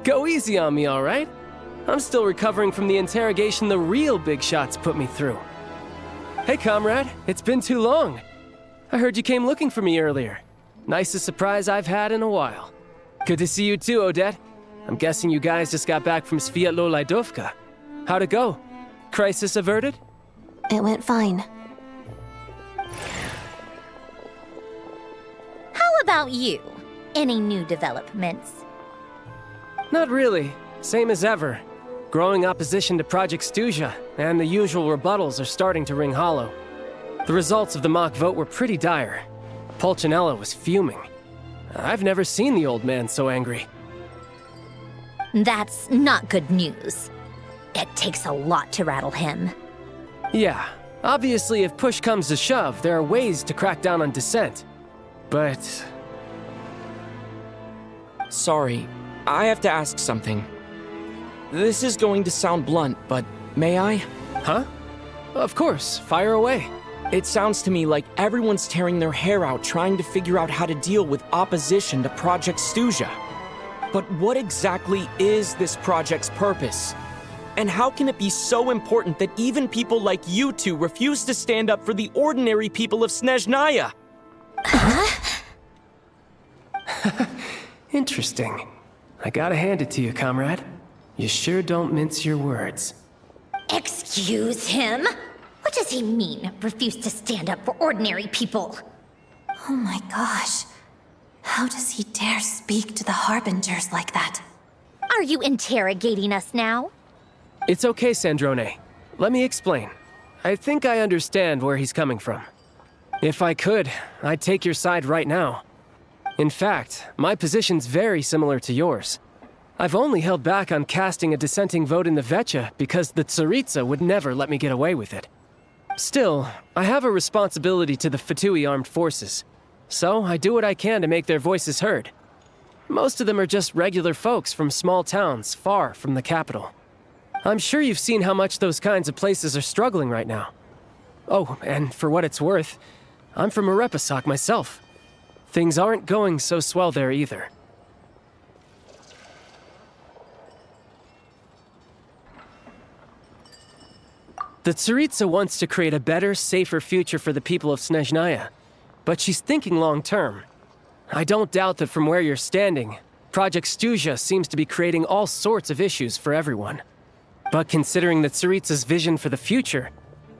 Go easy on me, all right? I'm still recovering from the interrogation the real big shots put me through. Hey, comrade, it's been too long. I heard you came looking for me earlier. Nicest surprise I've had in a while. Good to see you too, Odette. I'm guessing you guys just got back from Sviatlo-Lajdovka. How'd it go? Crisis averted? It went fine. How about you? Any new developments? Not really. Same as ever. Growing opposition to Project Stuja, and the usual rebuttals are starting to ring hollow. The results of the mock vote were pretty dire. Pulcinella was fuming. I've never seen the old man so angry. That's not good news. It takes a lot to rattle him. Yeah, obviously if push comes to shove, there are ways to crack down on dissent. But... Sorry, I have to ask something. This is going to sound blunt, but may I? Huh? Of course, fire away. It sounds to me like everyone's tearing their hair out trying to figure out how to deal with opposition to Project Stuja. But what exactly is this project's purpose? And how can it be so important that even people like you two refuse to stand up for the ordinary people of Snezhnaya? Interesting. I gotta hand it to you, comrade. You sure don't mince your words. Excuse him? What does he mean, refuse to stand up for ordinary people? Oh my gosh. How does he dare speak to the Harbingers like that? Are you interrogating us now? It's okay, Sandrone. Let me explain. I think I understand where he's coming from. If I could, I'd take your side right now. In fact, my position's very similar to yours. I've only held back on casting a dissenting vote in the Vecha because the Tsaritsa would never let me get away with it. Still, I have a responsibility to the Fatui armed forces, so I do what I can to make their voices heard. Most of them are just regular folks from small towns far from the capital. I'm sure you've seen how much those kinds of places are struggling right now. Oh, and for what it's worth, I'm from Arepasak myself. Things aren't going so swell there either. The Tsaritsa wants to create a better, safer future for the people of Snezhnaya, but she's thinking long-term. I don't doubt that from where you're standing, Project Stuzha seems to be creating all sorts of issues for everyone. But considering the Tsaritsa's vision for the future,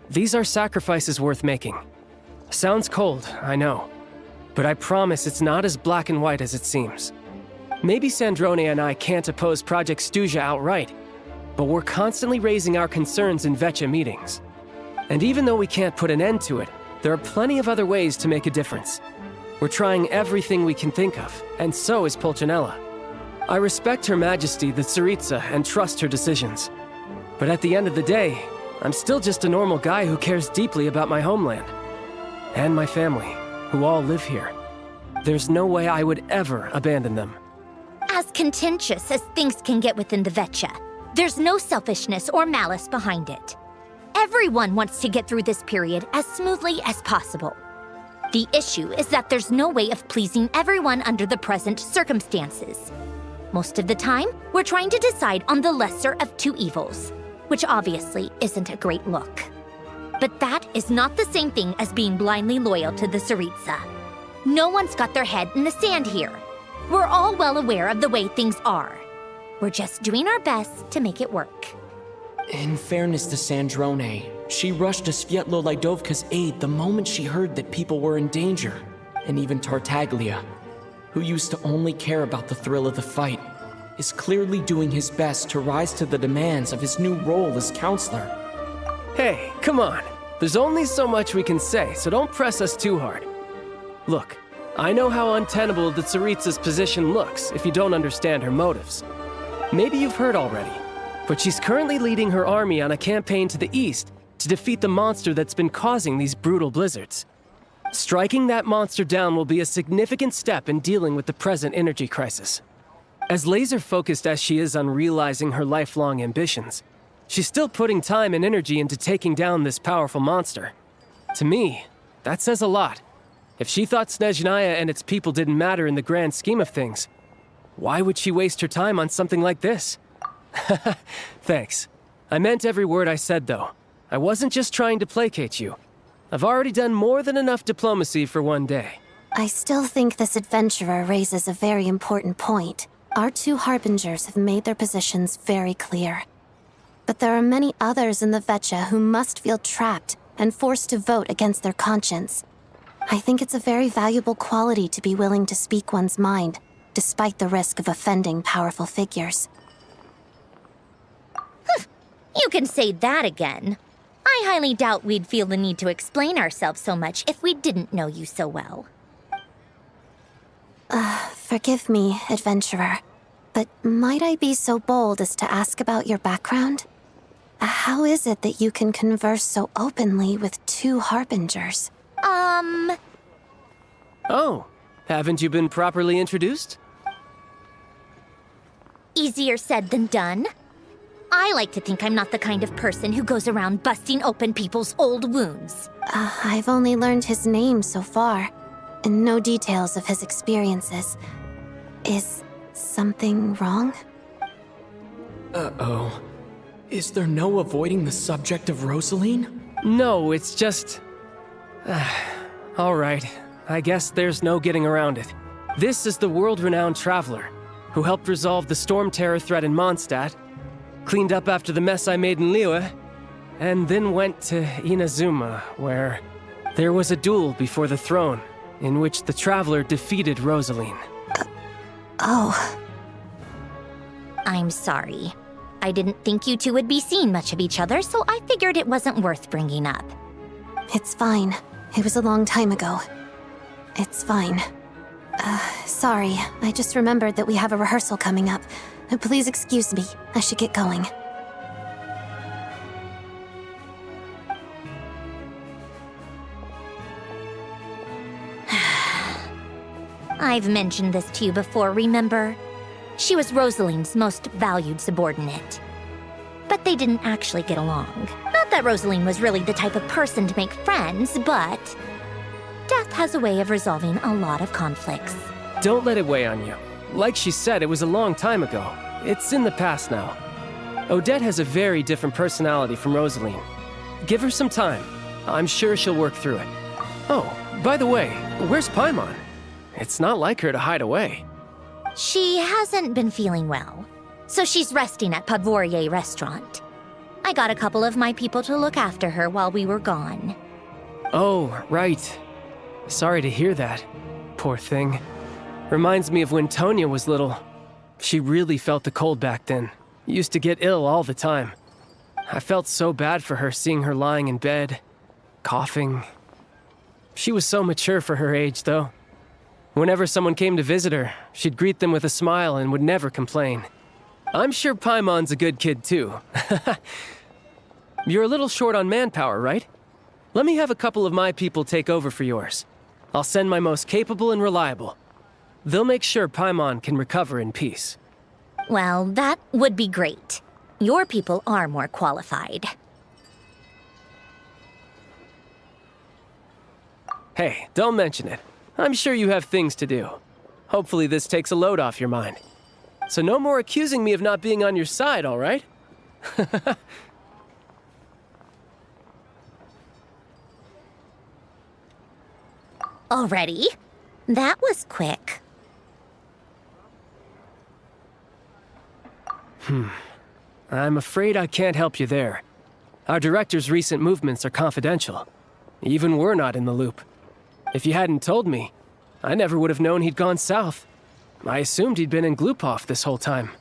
these are sacrifices worth making. Sounds cold, I know, but I promise it's not as black and white as it seems. Maybe Sandrone and I can't oppose Project Stuzha outright, but we're constantly raising our concerns in Vecha meetings. And even though we can't put an end to it, there are plenty of other ways to make a difference. We're trying everything we can think of, and so is Pulcinella. I respect Her Majesty, the Tsaritsa, and trust her decisions. But at the end of the day, I'm still just a normal guy who cares deeply about my homeland. And my family, who all live here. There's no way I would ever abandon them. As contentious as things can get within the Vecha, there's no selfishness or malice behind it. Everyone wants to get through this period as smoothly as possible. The issue is that there's no way of pleasing everyone under the present circumstances. Most of the time, we're trying to decide on the lesser of two evils, which obviously isn't a great look. But that is not the same thing as being blindly loyal to the Tsaritsa. No one's got their head in the sand here. We're all well aware of the way things are. We're just doing our best to make it work. In fairness to Sandrone, she rushed to Svietlo Lydovka's aid the moment she heard that people were in danger. And even Tartaglia, who used to only care about the thrill of the fight, is clearly doing his best to rise to the demands of his new role as counselor. Hey, come on. There's only so much we can say, so don't press us too hard. Look, I know how untenable the Tsaritsa's position looks if you don't understand her motives. Maybe you've heard already, but she's currently leading her army on a campaign to the east to defeat the monster that's been causing these brutal blizzards. Striking that monster down will be a significant step in dealing with the present energy crisis. As laser-focused as she is on realizing her lifelong ambitions, she's still putting time and energy into taking down this powerful monster. To me, that says a lot. If she thought Snezhnaya and its people didn't matter in the grand scheme of things, why would she waste her time on something like this? Thanks. I meant every word I said, though. I wasn't just trying to placate you. I've already done more than enough diplomacy for one day. I still think this adventurer raises a very important point. Our two harbingers have made their positions very clear. But there are many others in the Vecha who must feel trapped and forced to vote against their conscience. I think it's a very valuable quality to be willing to speak one's mind, despite the risk of offending powerful figures. You can say that again. I highly doubt we'd feel the need to explain ourselves so much if we didn't know you so well. Forgive me, adventurer, but might I be so bold as to ask about your background? How is it that you can converse so openly with two harbingers? Oh, haven't you been properly introduced? Easier said than done. I like to think I'm not the kind of person who goes around busting open people's old wounds. I've only learned his name so far, and no details of his experiences. Is something wrong? Uh-oh. Is there no avoiding the subject of Rosaline? No, it's just... all right. I guess there's no getting around it. This is the world-renowned traveler, who helped resolve the storm terror threat in Mondstadt, cleaned up after the mess I made in Liyue, and then went to Inazuma, where there was a duel before the throne, in which the traveler defeated Rosaline. Oh. I'm sorry. I didn't think you two would be seeing much of each other, so I figured it wasn't worth bringing up. It's fine. It was a long time ago. It's fine. Sorry. I just remembered that we have a rehearsal coming up. Please excuse me. I should get going. I've mentioned this to you before, remember? She was Rosaline's most valued subordinate. But they didn't actually get along. Not that Rosaline was really the type of person to make friends, but death has a way of resolving a lot of conflicts. Don't let it weigh on you. Like she said, it was a long time ago. It's in the past now. Odette has a very different personality from Rosaline. Give her some time. I'm sure she'll work through it. Oh, by the way, where's Paimon? It's not like her to hide away. She hasn't been feeling well, so she's resting at Podvorier restaurant. I got a couple of my people to look after her while we were gone. Oh, right. Sorry to hear that. Poor thing. Reminds me of when Tonya was little. She really felt the cold back then. Used to get ill all the time. I felt so bad for her seeing her lying in bed, coughing. She was so mature for her age, though. Whenever someone came to visit her, she'd greet them with a smile and would never complain. I'm sure Paimon's a good kid, too. You're a little short on manpower, right? Let me have a couple of my people take over for yours. I'll send my most capable and reliable. They'll make sure Paimon can recover in peace. Well, that would be great. Your people are more qualified. Hey, don't mention it. I'm sure you have things to do. Hopefully this takes a load off your mind. So no more accusing me of not being on your side, all right? Already? That was quick. I'm afraid I can't help you there. Our director's recent movements are confidential. Even we're not in the loop. If you hadn't told me, I never would have known he'd gone south. I assumed he'd been in Glupov this whole time.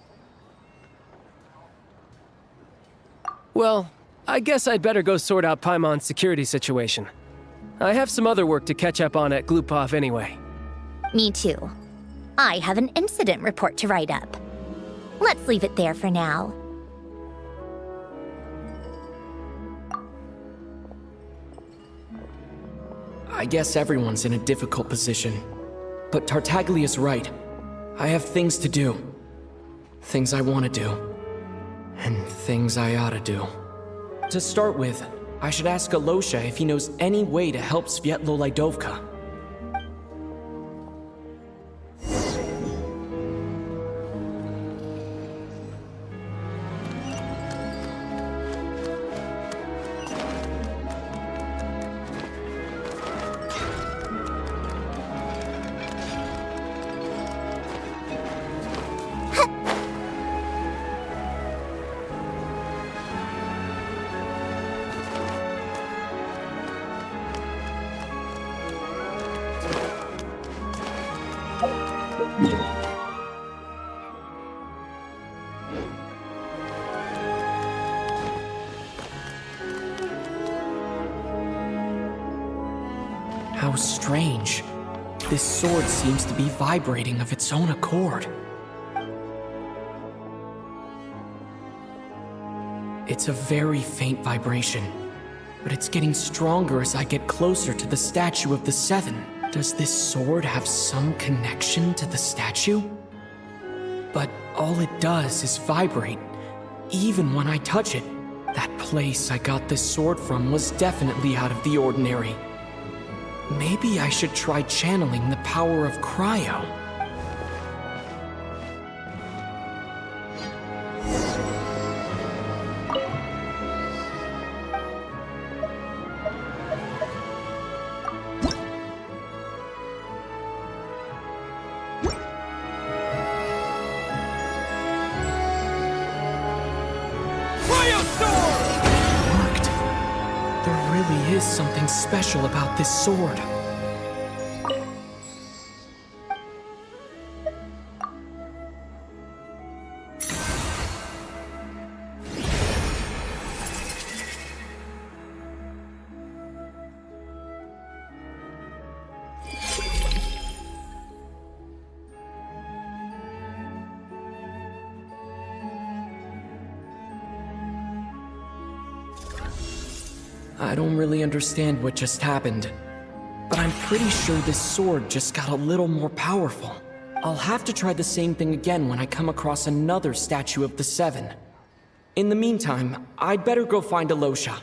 Well, I guess I'd better go sort out Paimon's security situation. I have some other work to catch up on at Glupov anyway. Me too. I have an incident report to write up. Let's leave it there for now. I guess everyone's in a difficult position. But Tartaglia's right. I have things to do. Things I want to do. And things I ought to do. To start with, I should ask Alosha if he knows any way to help Svietlo Laidovka. How strange. This sword seems to be vibrating of its own accord. It's a very faint vibration, but it's getting stronger as I get closer to the statue of the Seven. Does this sword have some connection to the statue? But all it does is vibrate, even when I touch it. That place I got this sword from was definitely out of the ordinary. Maybe I should try channeling the power of cryo. Worked. There really is something special about this sword. I don't really understand what just happened, but I'm pretty sure this sword just got a little more powerful. I'll have to try the same thing again when I come across another statue of the Seven. In the meantime, I'd better go find Alosha.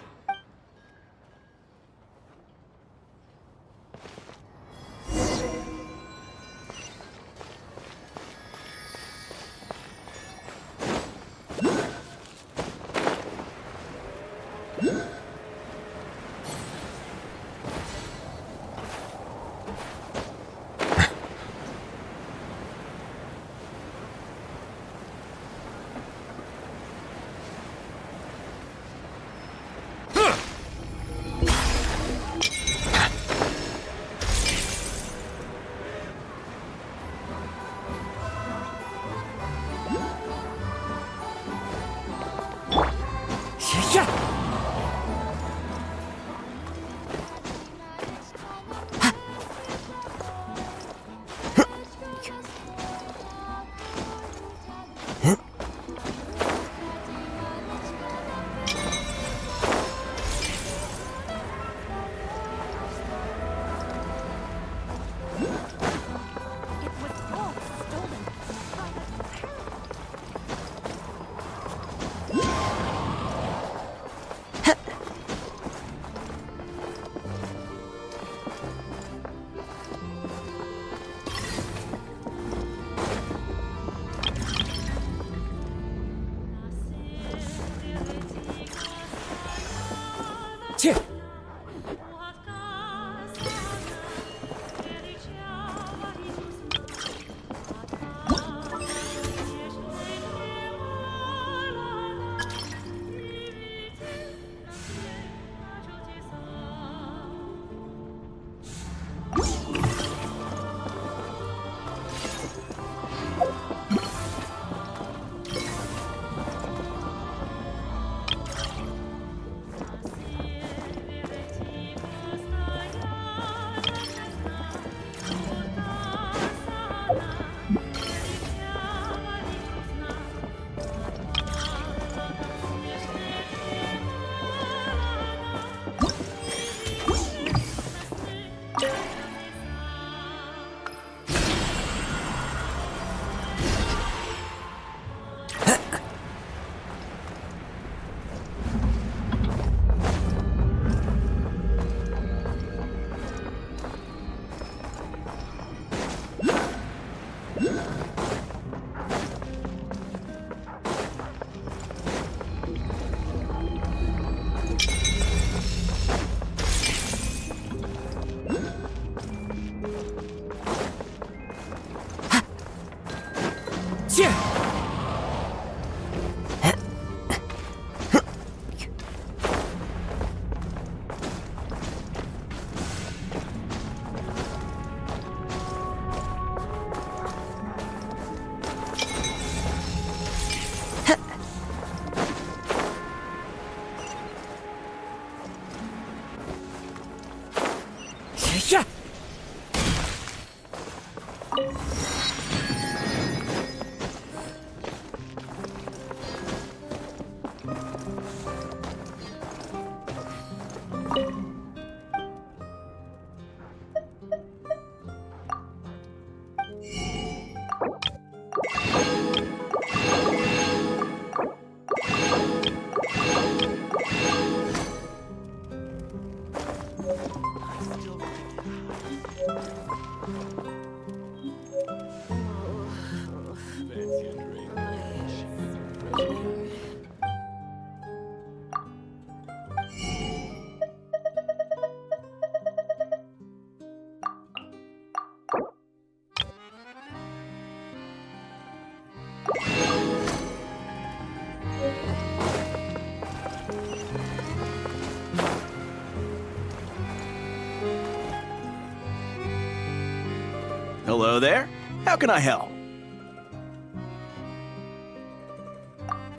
Hello there. How can I help?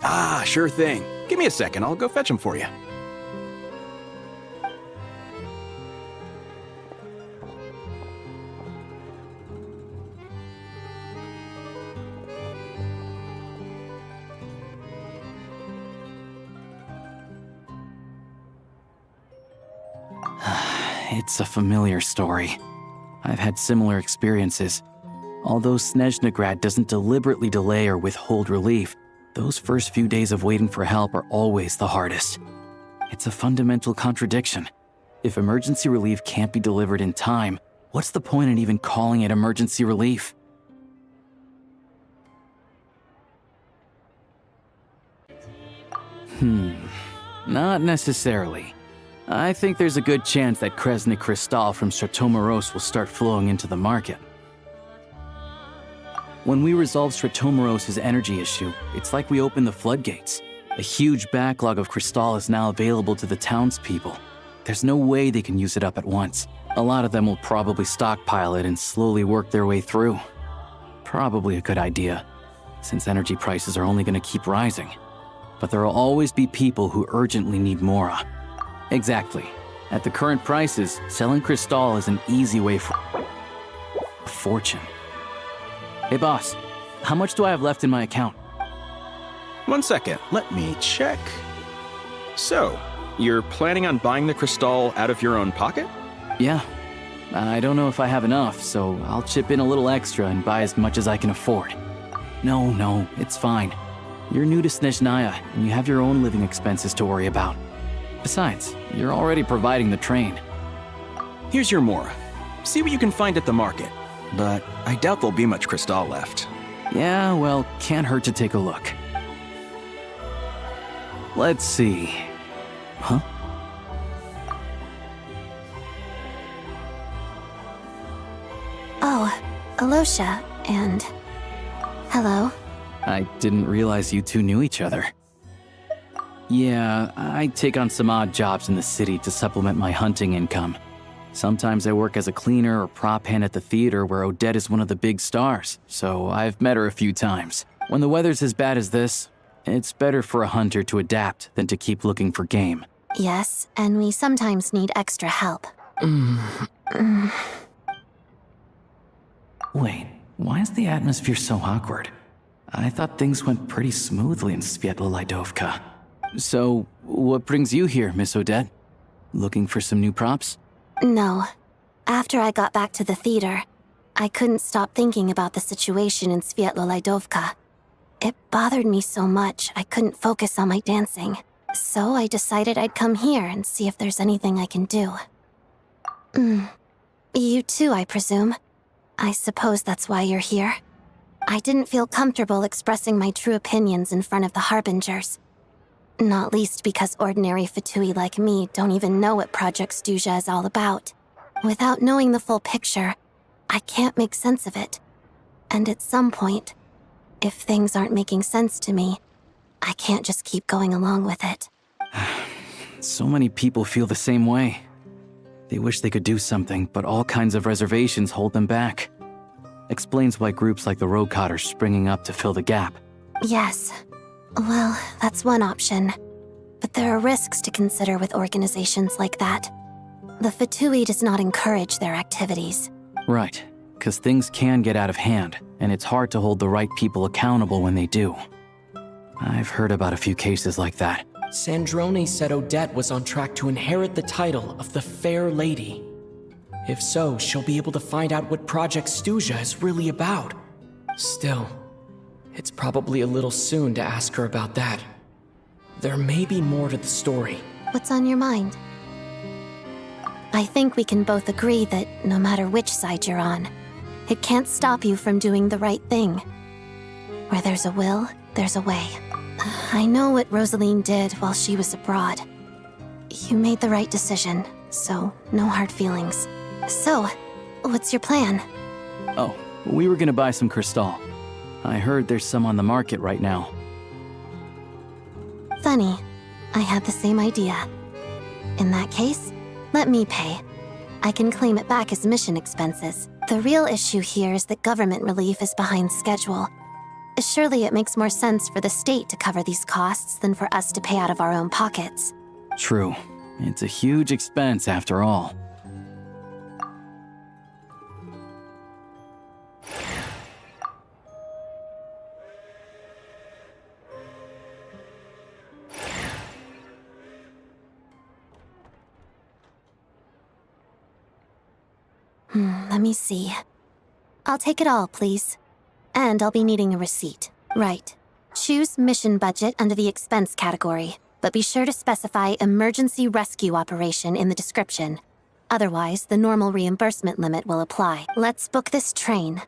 Ah, sure thing. Give me a second. I'll go fetch him for you. It's a familiar story. I've had similar experiences. Although Snezhnegrad doesn't deliberately delay or withhold relief, those first few days of waiting for help are always the hardest. It's a fundamental contradiction. If emergency relief can't be delivered in time, what's the point in even calling it emergency relief? Not necessarily. I think there's a good chance that Kresny Crystal from Stratomoros will start flowing into the market. When we resolve Stratomoros' energy issue, it's like we open the floodgates. A huge backlog of crystal is now available to the townspeople. There's no way they can use it up at once. A lot of them will probably stockpile it and slowly work their way through. Probably a good idea, since energy prices are only going to keep rising. But there will always be people who urgently need Mora. Exactly. At the current prices, selling crystal is an easy way for a fortune. Hey boss, how much do I have left in my account? 1 second. Let me check. So, you're planning on buying the crystal out of your own pocket? Yeah. I don't know if I have enough, so I'll chip in a little extra and buy as much as I can afford. No, it's fine. You're new to Snezhnaya, and you have your own living expenses to worry about. Besides, you're already providing the train. Here's your Mora. See what you can find at the market. But I doubt there'll be much crystal left. Yeah, well, can't hurt to take a look. Let's see. Huh? Oh, Alosha, and... Hello. I didn't realize you two knew each other. Yeah, I take on some odd jobs in the city to supplement my hunting income. Sometimes I work as a cleaner or prop hand at the theater where Odette is one of the big stars, so I've met her a few times. When the weather's as bad as this, it's better for a hunter to adapt than to keep looking for game. Yes, and we sometimes need extra help. Wait, why is the atmosphere so awkward? I thought things went pretty smoothly in Svietlolaidovka. So, what brings you here, Miss Odette? Looking for some new props? No. After I got back to the theater, I couldn't stop thinking about the situation in Svietlolaidovka. It bothered me so much I couldn't focus on my dancing. So I decided I'd come here and see if there's anything I can do. You too, I presume. I suppose that's why you're here. I didn't feel comfortable expressing my true opinions in front of the Harbingers. Not least because ordinary Fatui like me don't even know what Project Stuja is all about. Without knowing the full picture, I can't make sense of it. And at some point, if things aren't making sense to me, I can't just keep going along with it. So many people feel the same way. They wish they could do something, but all kinds of reservations hold them back. Explains why groups like the Rokot are springing up to fill the gap. Yes. Well, that's one option. But there are risks to consider with organizations like that. The Fatui does not encourage their activities. Right, because things can get out of hand, and it's hard to hold the right people accountable when they do. I've heard about a few cases like that. Sandrone said Odette was on track to inherit the title of the Fair Lady. If so, she'll be able to find out what Project Stuja is really about. Still, it's probably a little soon to ask her about that. There may be more to the story. What's on your mind? I think we can both agree that no matter which side you're on, it can't stop you from doing the right thing. Where there's a will, there's a way. I know what Rosaline did while she was abroad. You made the right decision, so no hard feelings. So, what's your plan? Oh, we were gonna buy some Crystal. I heard there's some on the market right now. Funny. I had the same idea. In that case, let me pay. I can claim it back as mission expenses. The real issue here is that government relief is behind schedule. Surely it makes more sense for the state to cover these costs than for us to pay out of our own pockets. True. It's a huge expense after all. Let me see. I'll take it all, please. And I'll be needing a receipt. Right. Choose mission budget under the expense category, but be sure to specify emergency rescue operation in the description. Otherwise, the normal reimbursement limit will apply. Let's book this train.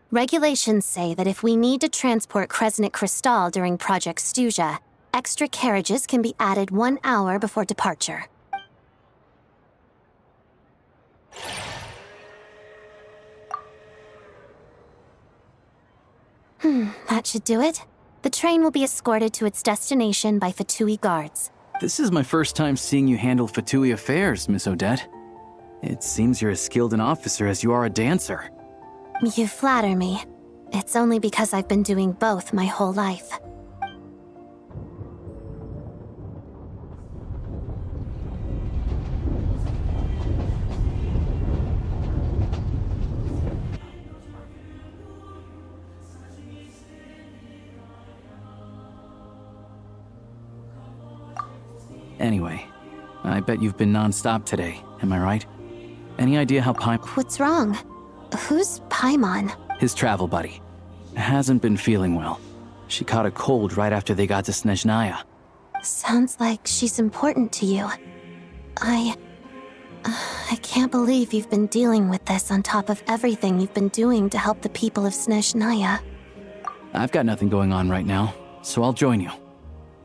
Regulations say that if we need to transport Kresnik Crystal during Project Stuja, extra carriages can be added 1 hour before departure. That should do it. The train will be escorted to its destination by Fatui guards. This is my first time seeing you handle Fatui affairs, Miss Odette. It seems you're as skilled an officer as you are a dancer. You flatter me. It's only because I've been doing both my whole life. Anyway, I bet you've been non-stop today, am I right? Any idea how What's wrong? Who's Paimon? His travel buddy. Hasn't been feeling well. She caught a cold right after they got to Snezhnaya. Sounds like she's important to you. I can't believe you've been dealing with this on top of everything you've been doing to help the people of Snezhnaya. I've got nothing going on right now, so I'll join you.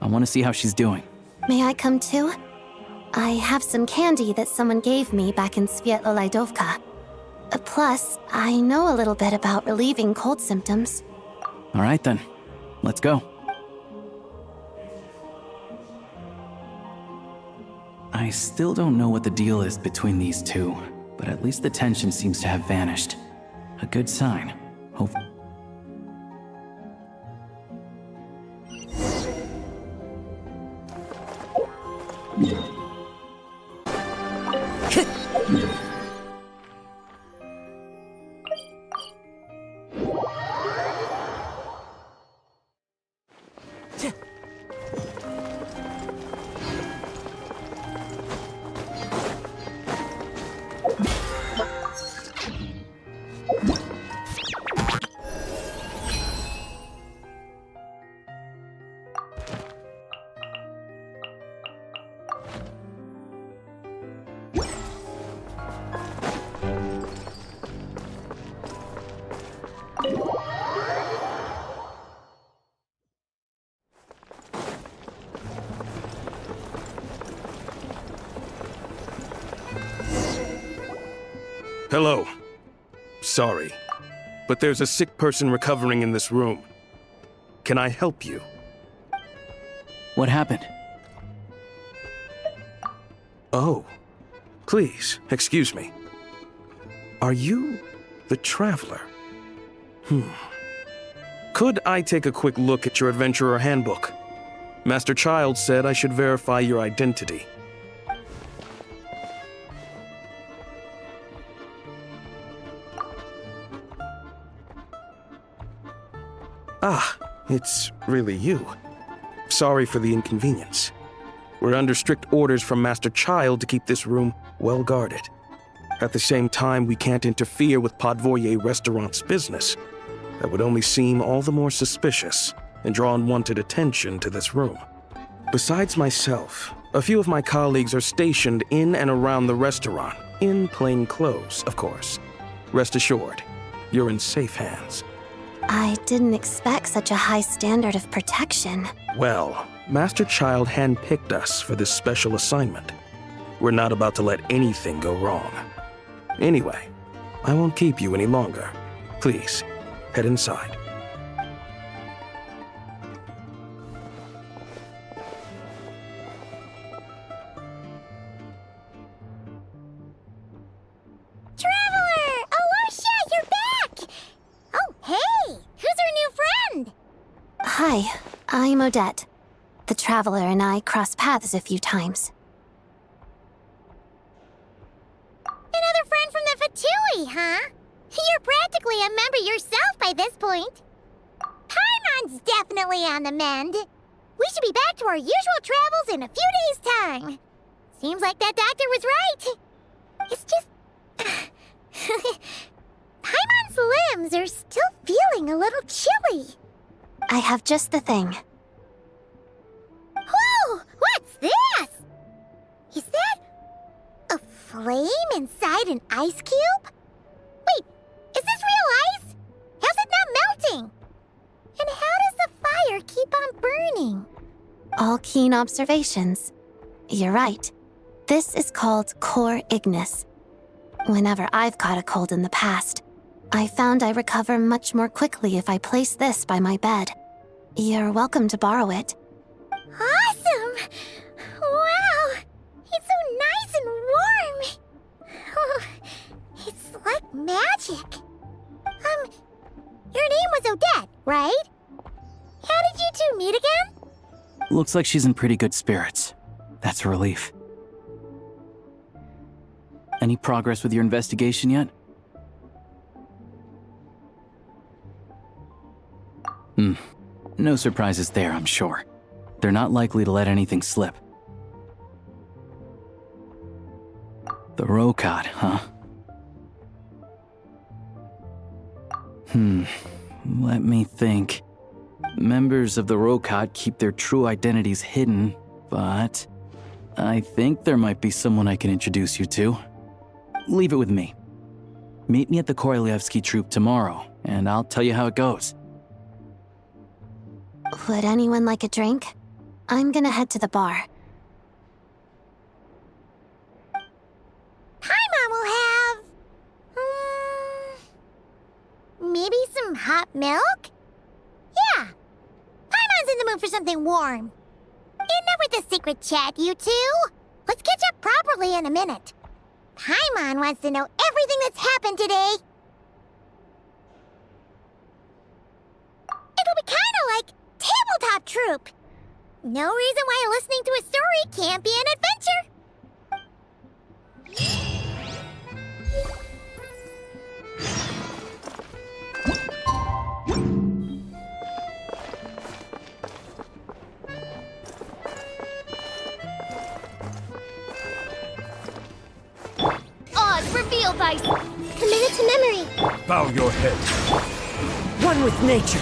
I want to see how she's doing. May I come too? I have some candy that someone gave me back in Svietlo-Laidovka. Plus, I know a little bit about relieving cold symptoms. All right then, let's go. I still don't know what the deal is between these two, but at least the tension seems to have vanished. A good sign. Hope. Hello. Sorry, but there's a sick person recovering in this room. Can I help you? What happened? Oh, please, excuse me. Are you the Traveler? Could I take a quick look at your Adventurer Handbook? Master Child said I should verify your identity. Ah, it's really you. Sorry for the inconvenience. We're under strict orders from Master Child to keep this room well guarded. At the same time, we can't interfere with Podvoye Restaurant's business. That would only seem all the more suspicious and draw unwanted attention to this room. Besides myself, a few of my colleagues are stationed in and around the restaurant, in plain clothes, of course. Rest assured, you're in safe hands. I didn't expect such a high standard of protection. Well, Master Child handpicked us for this special assignment. We're not about to let anything go wrong. Anyway, I won't keep you any longer. Please, head inside. Traveler! Alosha, you're back! Oh, hey! Who's our new friend? Hi, I'm Odette. The Traveler and I crossed paths a few times. Another friend from the Fatui, huh? You're practically a member yourself by this point. Paimon's definitely on the mend. We should be back to our usual travels in a few days' time. Seems like that doctor was right. It's just... Paimon's limbs are still feeling a little chilly. I have just the thing. Whoa! What's this? Is that a flame inside an ice cube? Wait, is this real ice? How's it not melting? And how does the fire keep on burning? All keen observations. You're right. This is called core ignis. Whenever I've caught a cold in the past, I found I recover much more quickly if I place this by my bed. You're welcome to borrow it. Awesome! Wow! It's so nice and warm! Oh, it's like magic. Your name was Odette, right? How did you two meet again? Looks like she's in pretty good spirits. That's a relief. Any progress with your investigation yet? No surprises there, I'm sure. They're not likely to let anything slip. The Rokad, huh? Let me think. Members of the Rokad keep their true identities hidden, but I think there might be someone I can introduce you to. Leave it with me. Meet me at the Korolyevsky troop tomorrow, and I'll tell you how it goes. Would anyone like a drink? I'm gonna head to the bar. Paimon will have... maybe some hot milk? Yeah. Paimon's in the mood for something warm. Enough with the secret chat, you two. Let's catch up properly in a minute. Paimon wants to know everything that's happened today. It'll be kind of like tabletop troop. No reason why listening to a story can't be an adventure. Oz, reveal thy... Commit it to memory. Bow your head. One with nature.